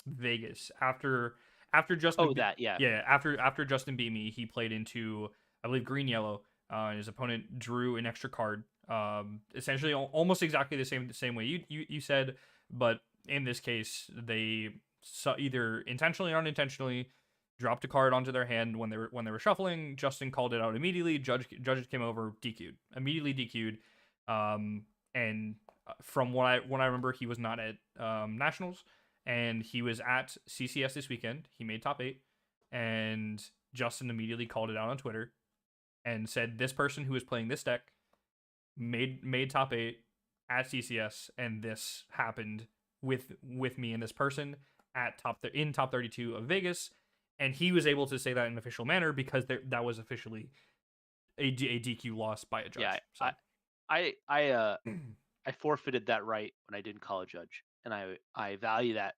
Vegas after oh that yeah yeah, after Justin beat me, he played into, I believe, green yellow, and his opponent drew an extra card. Essentially almost exactly the same way you said, but in this case they either intentionally or unintentionally dropped a card onto their hand when they were shuffling. Justin called it out immediately. Judges came over, DQ'd immediately, DQ'd. And from what I remember, he was not at nationals, and he was at CCS this weekend. He made top 8, and Justin immediately called it out on Twitter and said this person who was playing this deck made top 8 at CCS, and this happened with me and this person at in top 32 of Vegas, and he was able to say that in an official manner because that was officially a DQ loss by a yeah judge. So I I forfeited that right when I didn't call a judge, and I value that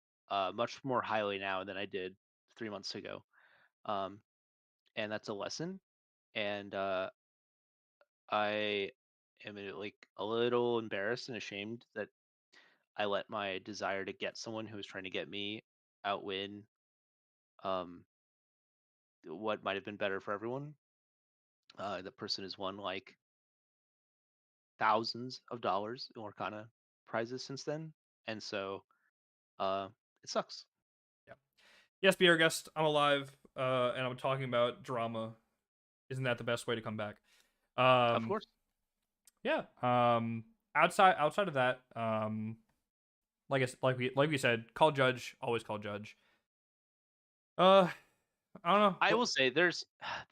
much more highly now than I did 3 months ago. Um, and that's a lesson. And I am like a little embarrassed and ashamed that I let my desire to get someone who was trying to get me outwin um, what might have been better for everyone. The person has won like thousands of dollars in Orkana prizes since then, and so uh, it sucks. yeah. Yes, be our guest. I'm alive, and I'm talking about drama. Isn't that the best way to come back? Of Um, course, yeah. Outside of that, like we said, call judge. Always call judge. Uh, I don't know. I will say there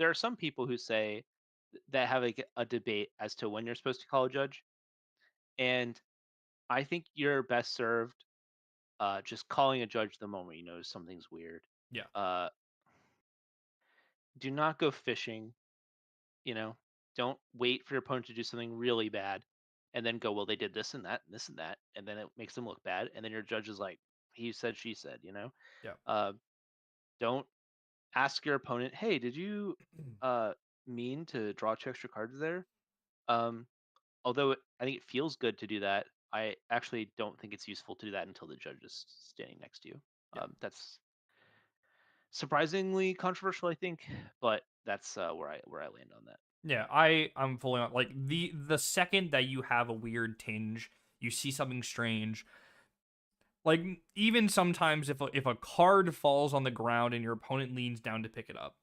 are some people who say that have a debate as to when you're supposed to call a judge, and I think you're best served just calling a judge the moment you notice something's weird. Yeah, Uh, do not go fishing. You know, don't wait for your opponent to do something really bad, and then go, well, they did this and that and this and that, and then it makes them look bad, and then your judge is like, he said, she said. yeah, Uh, don't ask your opponent, hey, did you uh mean to draw 2 extra cards there? Um, although I think it feels good to do that, I actually don't think it's useful to do that until the judge is standing next to you. yeah, That's surprisingly controversial, I think, but that's where I land on that. yeah. I'm fully on. Like the second that you have a weird tinge, you see something strange. Like even sometimes if a card falls on the ground and your opponent leans down to pick it up,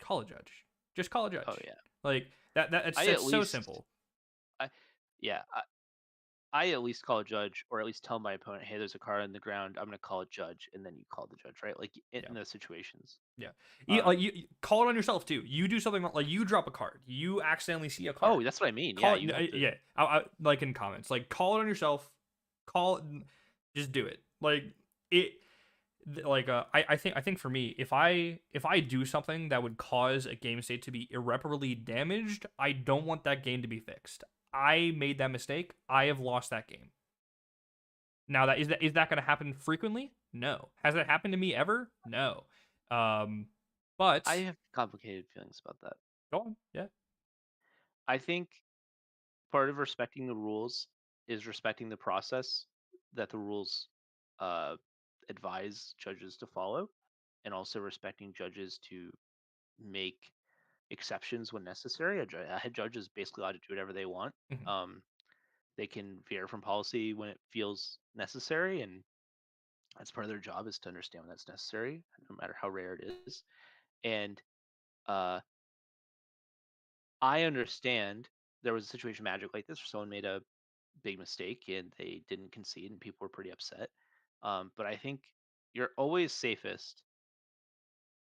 call a judge. Just call a Oh judge. yeah, Like that it's, I it's at so least simple. I yeah I at least call a judge, or at least tell my opponent, hey, there's a card on the ground. I'm gonna call a judge, and then you call the judge, right? Like Yeah. in those situations. Yeah. Like Um, you call it on yourself too. You do something like you drop a card. You accidentally see a oh, card. that's what I mean. Yeah, Call you have it. to. Yeah. Like in comments. Like call it on yourself. Call it. Just do it. Like it. Like I think for me, if I do something that would cause a game state to be irreparably damaged, I don't want that game to be fixed. I made that mistake. I have lost that game. Now that going to happen frequently? No. Has that happened to me ever? No. Um, I but have complicated feelings about that. go on. Yeah. I think part of respecting the rules is respecting the process that the rules uh, advise judges to follow, and also respecting judges to make exceptions when necessary. A head judge is basically allowed to do whatever they want. Mhm. Um, they can veer from policy when it feels necessary, and that's part of their job is to understand when that's necessary, no matter how rare it is. And uh, I understand there was a situation magic like this where someone made a big mistake and they didn't concede and people were pretty upset. But I think you're always safest,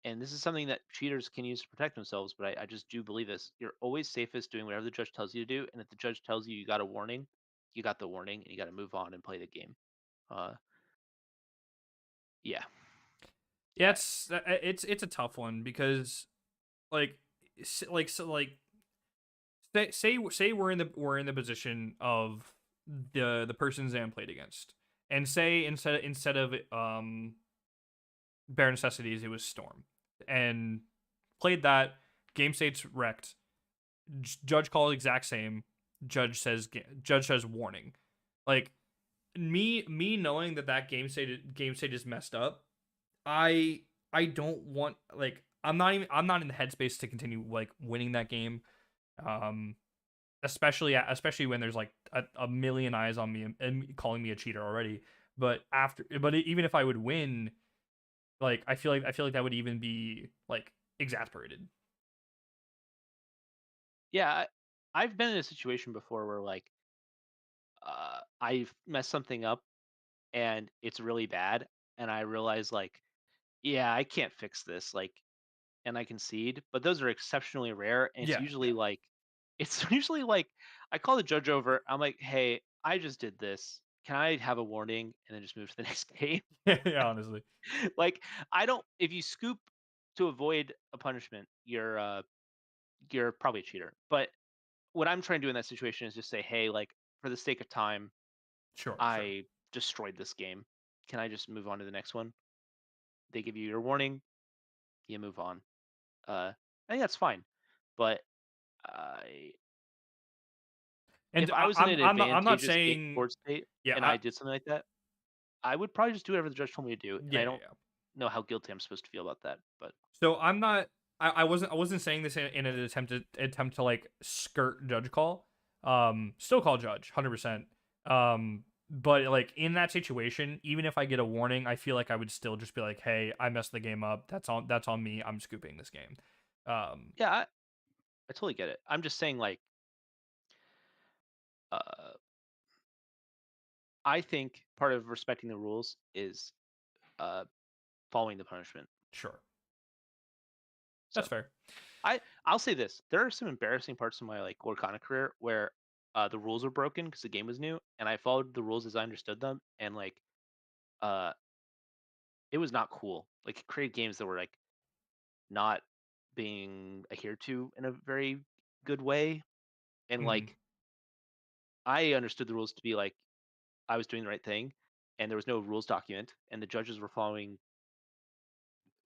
and this is something that cheaters can use to protect themselves, but I just do believe this. You're always safest doing whatever the judge tells you to do, and if the judge tells you you got a warning, you got the warning, and you got to move on and play the game. Uh, yeah, Yeah, I, it's a tough one because like like so like say we're in the position of the person Zan played against, and say instead of bare necessities, it was Storm, and played that. Game state's wrecked. Judge call exact same. Judge says warning. Like me knowing that game state is messed up. I I don't want, like, I'm not in the headspace to continue like winning that game. Um, especially when there's like a million eyes on me and calling me a cheater already. But even if I would win, like I feel like that would even be like exasperated. Yeah, I've been in a situation before where like I've messed something up and it's really bad, and I realize like, yeah, I can't fix this, like, and I concede. But those are exceptionally rare, and Yeah, yeah, it's usually like I call the judge over. I'm like, hey, I just did this. Can I have a warning and then just move to the next game? yeah. Honestly, Like, I don't. If you scoop to avoid a punishment, you're probably a cheater. But what I'm trying to do in that situation is just say, hey, like, for the sake of time, sure, sure. I destroyed this game. Can I just move on to the next one? They give you your warning, you move on. I think that's fine. But I And if I was in an I'm not advantageous saying, board state yeah, and I did something like that, I would probably just do whatever the judge told me to do, and yeah, I yeah, don't yeah. know how guilty I'm supposed to feel about that. But So I'm not. I wasn't saying this in an attempt to like skirt judge call. Still call judge 100%. But like in that situation, even if I get a warning, I feel like I would still just be like, hey, I messed the game up. That's on me. I'm scooping this game. Um, yeah, I totally get it. I'm just saying, like, uh, I think part of respecting the rules is uh, following the punishment. sure, So that's fair. I'll say this: there are some embarrassing parts of my like Lorcana career where the rules were broken because the game was new, and I followed the rules as I understood them, and like uh, it was not cool. Like, it created games that were like not being adhered to in a very good way, and Hmm. like I understood the rules to be like I was doing the right thing, and there was no rules document, and the judges were following,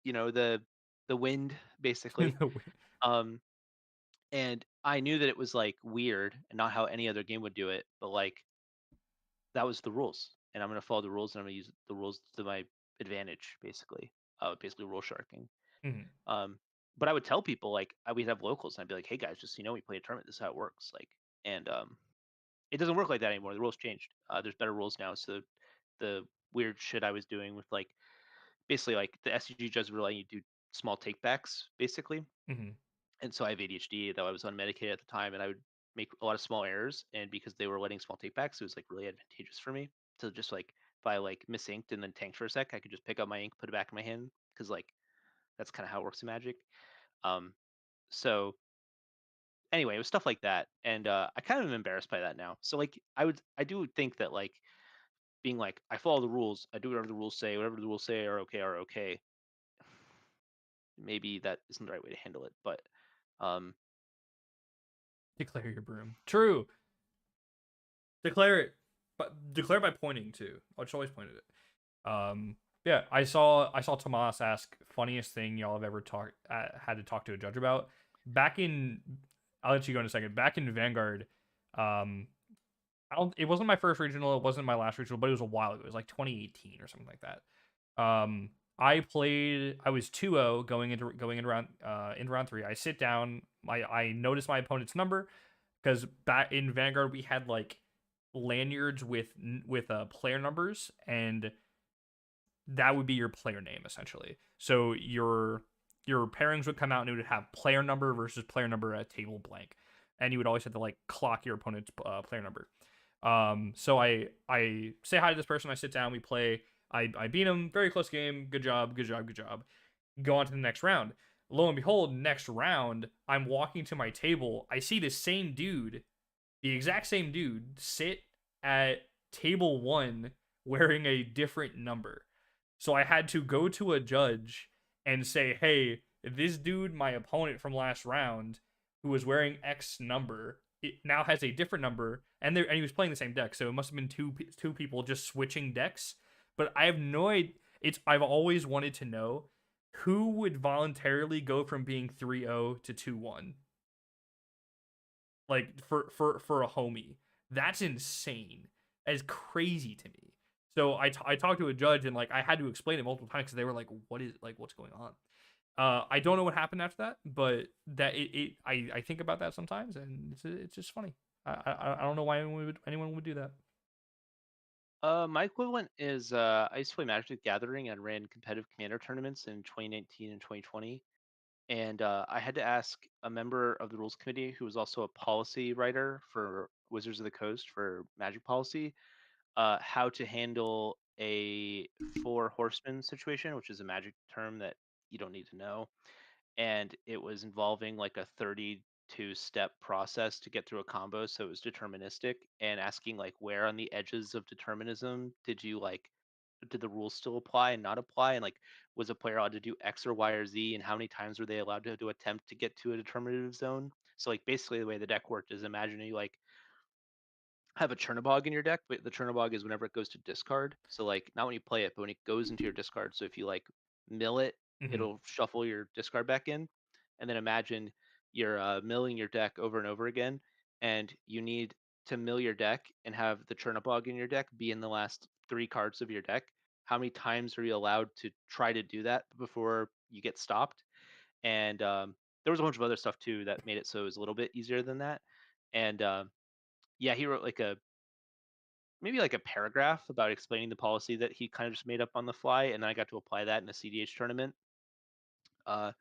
the wind basically. Um, and I knew that it was like weird and not how any other game would do it, but like that was the rules, and I'm gonna follow the rules, and I'm gonna use the rules to my advantage, basically. Basically rule sharking. Hmm. Um, but I would tell people like we'd have locals, and I'd be like, hey guys, just so you know, we play a tournament. This is how it works. Like, and it doesn't work like that anymore. The rules changed. There's better rules now. So the weird shit I was doing with like basically like the SCG judges were letting you do small takebacks basically, Hmm. and so I have ADHD, though I was unmedicated at the time, and I would make a lot of small errors. And because they were letting small takebacks, it was like really advantageous for me to just like if I like misinked and then tanked for a sec, I could just pick up my ink, put it back in my hand because like that's kind of how it works in Magic. Um, so anyway, it was stuff like that, and I kind of am embarrassed by that now. So like I do think that like being like I follow the rules, I do whatever the rules say, whatever the rules say are okay. Maybe that isn't the right way to handle it, but um, Declare your broom. True. Declare it, but declare by pointing too. I just always pointed it. Yeah, I saw Tomas ask funniest thing y'all have ever talked had to talk to a judge about. Back in, I'll let you go in a second. Back in Vanguard, um, I don't. It wasn't my first regional. It wasn't my last regional, but it was a while ago. It was like 2018 or something like that. I played. I was 2-0 into round three. I sit down. I notice my opponent's number because back in Vanguard we had like lanyards with player numbers, and that would be your player name essentially. So your pairings would come out and it would have player number versus player number at table blank, and you would always have to like clock your opponent's player number. So I say hi to this person. I sit down. We play. I beat him. Very close game. Good job. Good job. Good job. Go on to the next round. Lo and behold, next round, I'm walking to my table. I see this same dude, the exact same dude, sit at table one wearing a different number. So I had to go to a judge and say, hey, this dude, my opponent from last round, who was wearing X number, it now has a different number, and he was playing the same deck, so it must have been two people just switching decks. But I have no idea. I've always wanted to know who would voluntarily go from being 3-0 to 2-1, like for a homie. That's insane. That is crazy to me. So I talked to a judge, and like I had to explain it multiple times because they were like, what's going on? I don't know what happened after that, but I think about that sometimes, and it's just funny. I don't know why anyone would do that. My equivalent is I used to play Magic the Gathering and ran competitive Commander tournaments in 2019 and 2020, and I had to ask a member of the rules committee who was also a policy writer for Wizards of the Coast for Magic policy, how to handle a four horsemen situation, which is a Magic term that you don't need to know, and it was involving like a 32-step process to get through a combo, so it was deterministic, and asking like where on the edges of determinism did the rules still apply and not apply, and like was a player allowed to do X or Y or Z, and how many times were they allowed to attempt to get to a determinative zone. So like basically the way the deck worked is, imagine you like have a Chernobog in your deck, but the Chernobog is whenever it goes to discard. So like not when you play it, but when it goes into your discard. So if you like mill it, Hmm. it'll shuffle your discard back in. And then imagine you're milling your deck over and over again, and you need to mill your deck and have the Chernobog in your deck be in the last three cards of your deck. How many times are you allowed to try to do that before you get stopped? And there was a bunch of other stuff too that made it so it was a little bit easier than that. And yeah, he wrote like a maybe like a paragraph about explaining the policy that he kind of just made up on the fly, and then I got to apply that in a CDH tournament. Uh,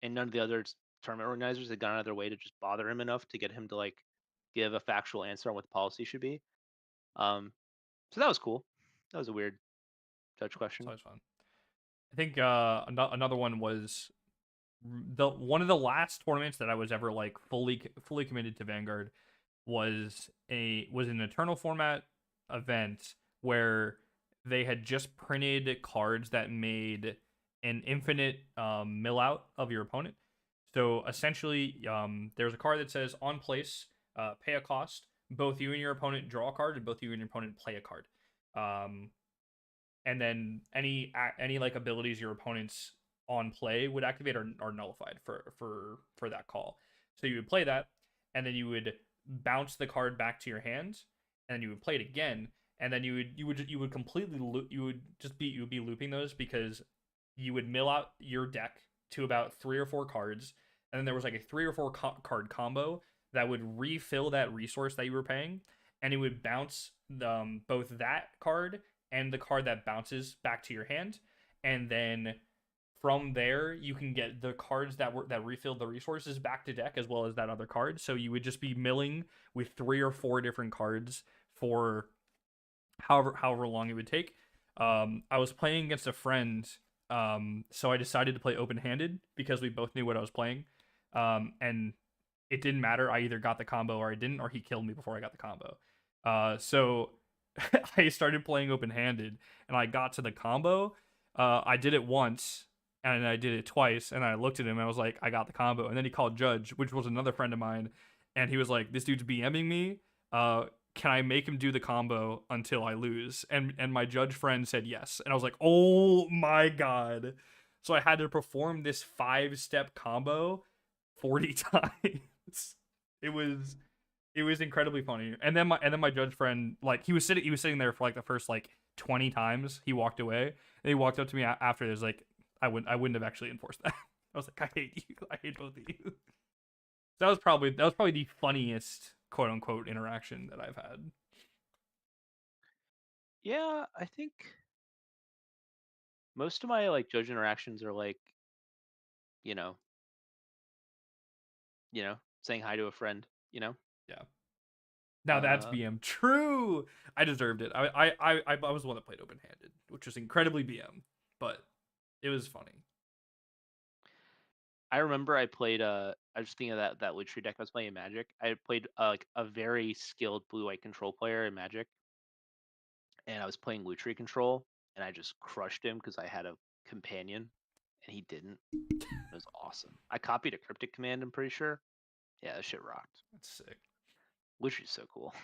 and none of the other tournament organizers had gone out of their way to just bother him enough to get him to like give a factual answer on what the policy should be. Um, so that was cool. That was a weird judge It's question. always fun. I think another one was the one of the last tournaments that I was ever like fully committed to Vanguard was an Eternal format event where they had just printed cards that made an infinite mill out of your opponent. So essentially, there's a card that says on place, pay a cost. Both you and your opponent draw a card, and both you and your opponent play a card. Um, and then any like abilities your opponents on play would activate are nullified for that call. So you would play that, and then you would bounce the card back to your hand, and then you would play it again, and then you would completely you would be looping those because you would mill out your deck to about 3 or 4 cards, and then there was like a 3 or 4 card combo that would refill that resource that you were paying, and it would bounce both that card and the card that bounces back to your hand, and then from there you can get the cards that refilled the resources back to deck as well as that other card. So you would just be milling with 3 or 4 different cards for however long it would take. I was playing against a friend, so I decided to play open handed because we both knew what I was playing, and it didn't matter. I either got the combo or I didn't, or he killed me before I got the combo. So I started playing open handed, and I got to the combo. I did it once, and I did it twice, and I looked at him and I was like, I got the combo. And then he called Judge, which was another friend of mine, and he was like, this dude's BMing me. Can I make him do the combo until I lose? And my judge friend said yes. And I was like, oh my god. So I had to perform this 5 step combo 40 times. It was it was incredibly funny. And then my judge friend, like, he was sitting there for like the first like 20 times. He walked away. And he walked up to me after. There's like, I wouldn't have actually enforced that. I was like, I hate you. I hate both of you. That was probably the funniest quote unquote interaction that I've had. Yeah, I think most of my like judge interactions are like, you know, saying hi to a friend, Yeah. Now that's Uh, BM. True. I deserved it. I was the one that played open handed, which was incredibly BM, but it was funny. I remember I played I was thinking of that Lutri deck I was playing in Magic. I played like a very skilled blue white control player in Magic, and I was playing Lutri control, and I just crushed him because I had a companion, and he didn't. It was awesome. I copied a cryptic command. I'm pretty sure. Yeah, that shit rocked. That's sick. Which is so cool.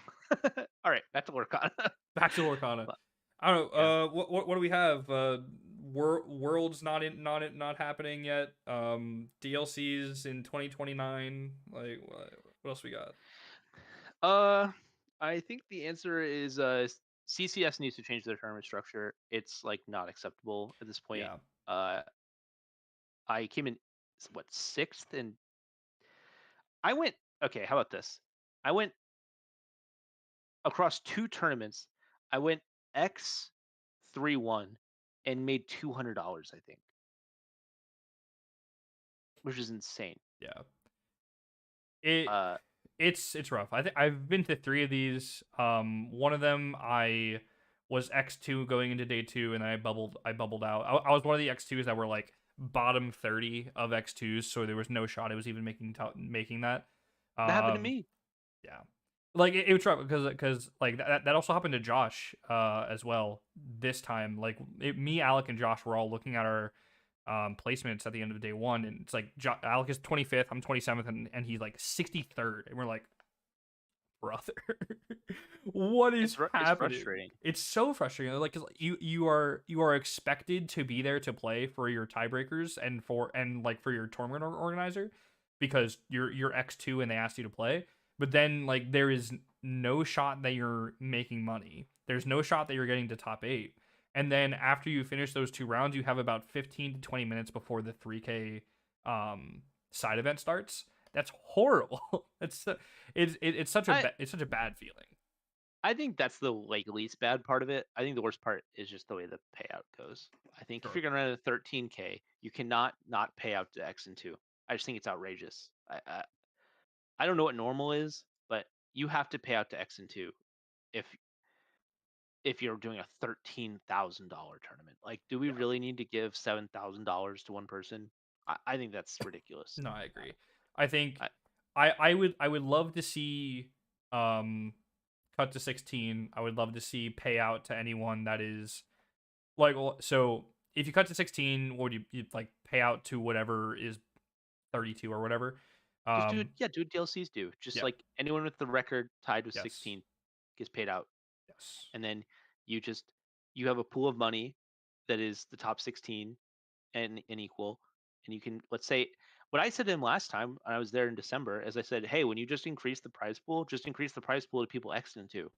All right, back to work on. Back to Lorcana. But, I don't know. yeah. What do we have? Worlds not happening yet. DLCs in 2029. Like what else we got? Uh, I think the answer is CCS needs to change their tournament structure. It's like not acceptable at this point. Yeah, Uh, I came in what sixth, and I went. Okay, how about this? I went across two tournaments. I went X 3-1 and made $200. I think, which is insane. yeah. It Uh, it's rough. I think I've been to three of these. One of them I was X2 going into day two, and then I bubbled out. I was one of the X2s that were like bottom 30 of X2s, so there was no shot it was even making that. that happened to Um, me. yeah, like it was rough because like that also happened to Josh as well this time. Like me, Alec, and Josh were all looking at our placements at the end of day one, and it's like Alec is 25th, I'm 27th, and he's like 63rd, and we're like, brother, what is It's happening? frustrating. It's so frustrating. Like 'cause you are expected to be there to play for your tiebreakers and like for your tournament organizer because you're X2 and they asked you to play. But then like there is no shot that you're making money. There's no shot that you're getting to top 8. And then after you finish those two rounds, you have about 15 to 20 minutes before the 3K side event starts. That's horrible. It's such I it's such a bad feeling. I think that's the like least bad part of it. I think the worst part is just the way the payout goes. I think if Sure. you're gonna run a 13K, you cannot not pay out to X and two. I just think it's outrageous. I don't know what normal is, but you have to pay out to X and two if you're doing a $13,000 tournament. Like, do we Yeah. really need to give $7,000 to one person? I think that's ridiculous. No, I agree. I think I, I would love to see um cut to 16. I would love to see payout to anyone that is like so if you cut to 16, what would you like pay out to whatever is 32 or whatever? just do it. Um Yeah, do what DLCs do. Just yeah. like anyone with the record tied with Yes. 16 gets paid out, Yes. and then you just you have a pool of money that is the top 16 and equal, and you can, let's say, what I said to him last time when I was there in December, as I said, hey, when you just increase the prize pool, just increase the prize pool to people exiting too.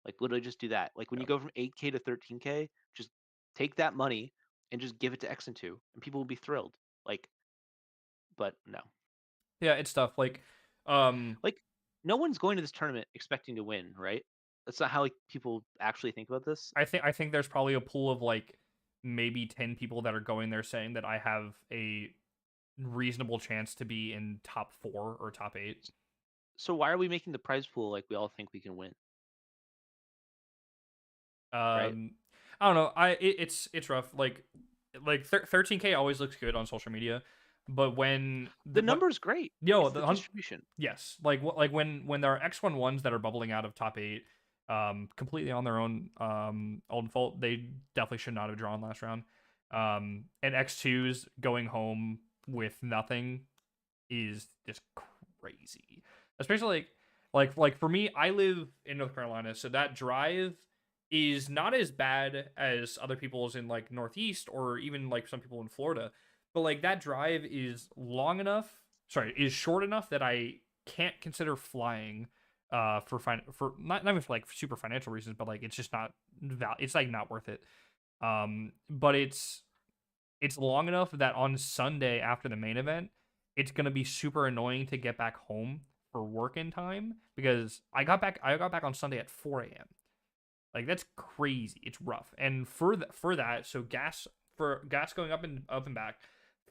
Like literally just do that. Like when you Yeah. go from 8K to 13K, just take that money and just give it to X and two, and people will be thrilled. Like, but no, Yeah, it's tough. Um like no one's going to this tournament expecting to win, right? That's not how like people actually think about this. I think there's probably a pool of like maybe 10 people that are going there saying that I have a reasonable chance to be in top 4 or top 8. So why are we making the prize pool like we all think we can win, right? Um I don't know. It's rough. Like 13K always looks good on social media, but when The the what number's great. yo It's the the distribution. yes, like when there are X11s that are bubbling out of top 8 completely on their own fault, they definitely should not have drawn last round. And X2s going home with nothing is just crazy. Especially like for me, I live in North Carolina, so that drive is not as bad as other people's in like Northeast or even like some people in Florida. But like that drive is long enough, sorry, is short enough that I can't consider flying for not even for like super financial reasons, but like it's just not it's like not worth it. But it's long enough that on Sunday after the main event, it's gonna be super annoying to get back home for work in time because I got back on Sunday at 4 a.m. Like that's crazy. It's rough. And for that, so gas going up and back,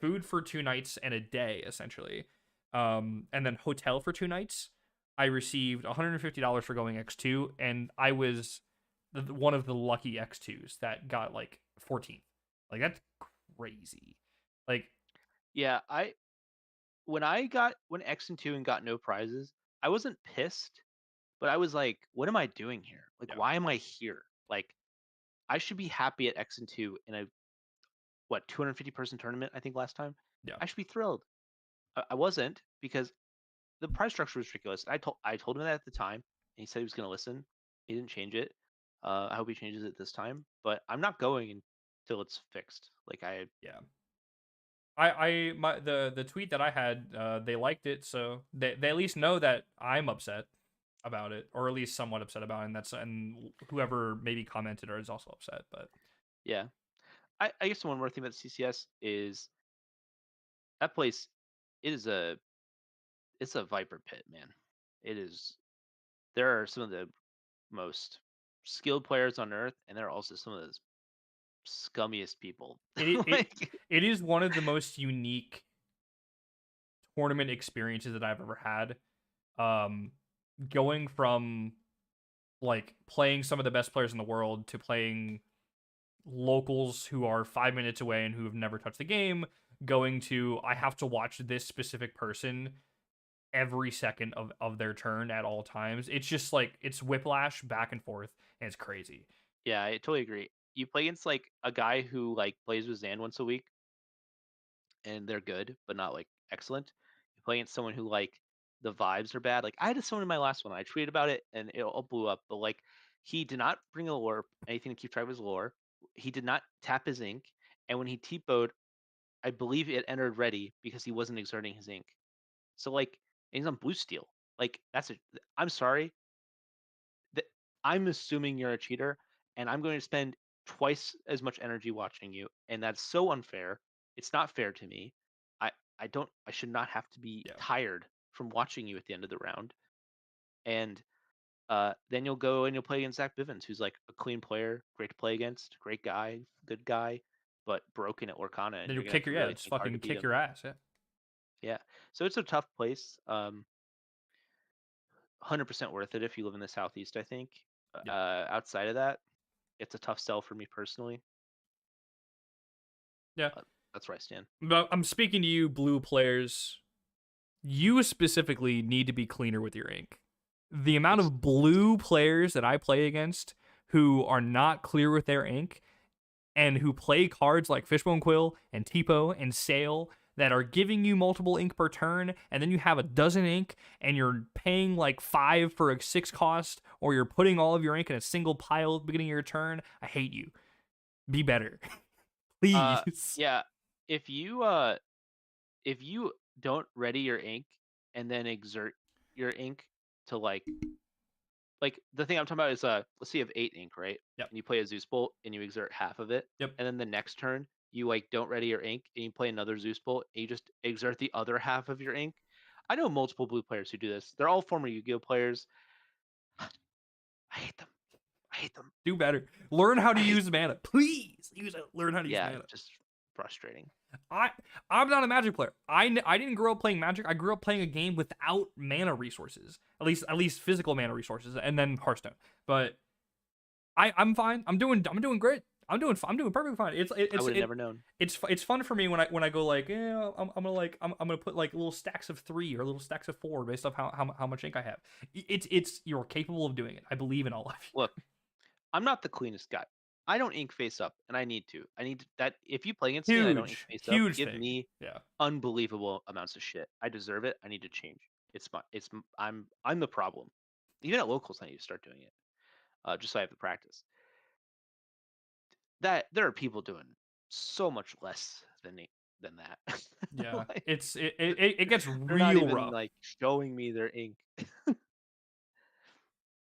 food for 2 nights and a day essentially, and then hotel for 2 nights. I received $150 for going X2, and I was one of the lucky X2s that got like 14th. Like that's crazy. Like Yeah, when X and two and got no prizes, I wasn't pissed, but I was like, what am I doing here? Like, yeah, why am I here? Like, I should be happy at X and two in a what 250-person tournament I think last time. Yeah. I should be thrilled. I wasn't because the price structure was ridiculous. I told him that at the time, and he said he was going to listen. He didn't change it. I hope he changes it this time. But I'm not going until it's fixed. Like Yeah. The tweet that I had, they liked it, so they at least know that I'm upset about it, or at least somewhat upset about it, and whoever maybe commented or is also upset. But yeah. I guess one more thing about CCS is that place. It is a it's a viper pit, man. It is. There are some of the most skilled players on earth, and there are also some of the scummiest people. it it Like, it is one of the most unique tournament experiences that I've ever had. Um, Going from like playing some of the best players in the world to playing locals who are 5 minutes away and who have never touched the game, going to I have to watch this specific person every second of their turn at all times. It's just like it's whiplash back and forth, and it's crazy. yeah, I totally agree. You play against like a guy who like plays with Zan once a week, and they're good, but not like excellent. You play against someone who like the vibes are bad. Like I had someone in my last one. I tweeted about it, and it all blew up. But like he did not bring a lore, anything to keep track of his lore. He did not tap his ink, and when he TPO'd, I believe it entered ready because he wasn't exerting his ink. So like, and he's on blue steel. Like that's a. I'm sorry, that I'm assuming you're a cheater, and I'm going to spend twice as much energy watching you, and that's so unfair. It's not fair to me. I I should not have to be Yeah. tired from watching you at the end of the round. And then you'll go and you'll play against Zach Bivens, who's like a clean player, great to play against, great guy, good guy, but broken at Lorcana, and Then you're you'll gonna have kick to your really just think hard to fucking beat kick him. your ass. Yeah. Yeah, so it's a tough place. 100% worth it if you live in the southeast. I think. Yeah. Outside of that, it's a tough sell for me personally. Yeah. But that's where I stand. But I'm speaking to you, blue players. You specifically need to be cleaner with your ink. The amount It's of blue players that I play against who are not clear with their ink and who play cards like Fishbone Quill and Tipo and Sail that are giving you multiple ink per turn, and then you have a dozen ink and you're paying like 5 for a 6 cost, or you're putting all of your ink in a single pile at the beginning of your turn. I hate you. Be better. Please. yeah. If you don't ready your ink and then exert your ink to like the thing I'm talking about is let's say you have 8 ink, right? Yep. And you play a Zeus Bolt and you exert half of it, Yep. and then the next turn you like don't ready your ink and you play another Zeus Bolt and you just exert the other half of your ink. I know multiple blue players who do this. They're all former Yu-Gi-Oh players. I hate them. I hate them. Do better. Learn how to I hate use mana. Please use it. Learn how to use yeah, mana. just frustrating. I I'm not a Magic player. I didn't grow up playing Magic. I grew up playing a game without mana resources, at least physical mana resources, and then Hearthstone. But I'm fine. I'm doing great. I'm doing perfectly fine. I would have never known. It's fun for me when I go like, yeah, I'm gonna put like little stacks of 3 or little stacks of 4 based off how much ink I have. It's you're capable of doing it. I believe in all of you. Look, I'm not the cleanest guy. I don't ink face up, and I need to. I need to, that. If you play against me and I don't ink face up, Huge give thing. me Yeah. unbelievable amounts of shit. I deserve it. I need to change. I'm the problem. Even at locals, I need to start doing it. Just so I have the practice. That there are people doing so much less than that. Yeah. Like, It gets they're not real even rough. like showing me their ink.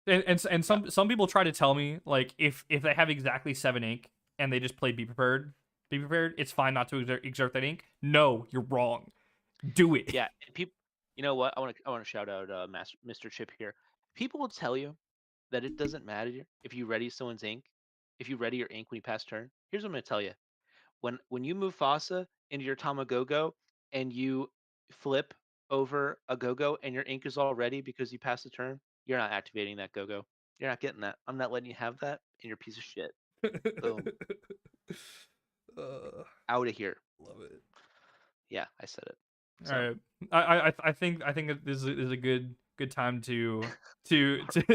And Yeah, some people try to tell me like if they have exactly 7 ink and they just play be prepared, it's fine not to exert that ink. No, you're wrong. Do it. yeah. And people, you know what? I want to shout out Mr. Chip here. People will tell you that it doesn't matter if you ready someone's ink, if you ready your ink when you pass turn. Here's what I'm gonna tell you: when you move Fasa into your Tamagogo and you flip over a Go-Go and your ink is all ready because you passed the turn, you're not activating that Go-Go. You're not getting that. I'm not letting you have that, and you're a piece of shit. Boom, uh, out of here. love it. Yeah, I said it. All So right. I think this is a good time to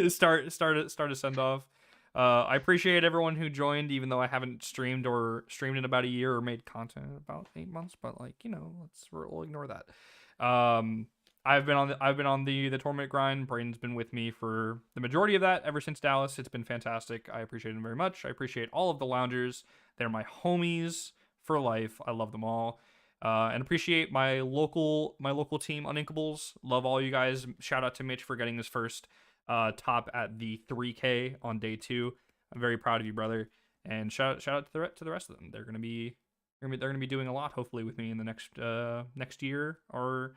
start a send off. I appreciate everyone who joined, even though I haven't streamed in about a year or made content in about 8 months. But like, we'll ignore that. I've been on the tournament grind. Braden's been with me for the majority of that ever since Dallas. It's been fantastic. I appreciate him very much. I appreciate all of the loungers. They're my homies for life. I love them all. And appreciate my local team, Uninkables. Love all you guys. Shout out to Mitch for getting his first top at the 3K on day 2. I'm very proud of you, brother. And shout out to the rest of them. They're gonna be doing a lot, hopefully, with me in the next year, or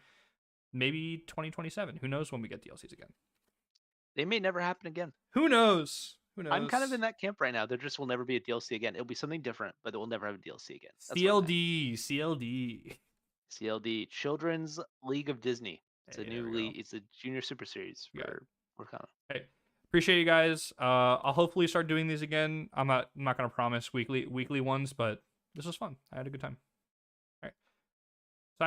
maybe 2027. Who knows when we get DLCs again? They may never happen again. Who knows? I'm kind of in that camp right now. There just will never be a DLC again. It'll be something different, but it will never have a DLC again. That's CLD, Children's League of Disney. It's a new league. It's a junior super series for Wakana. Hey, appreciate you guys. I'll hopefully start doing these again. I'm not gonna promise weekly ones, but this was fun. I had a good time.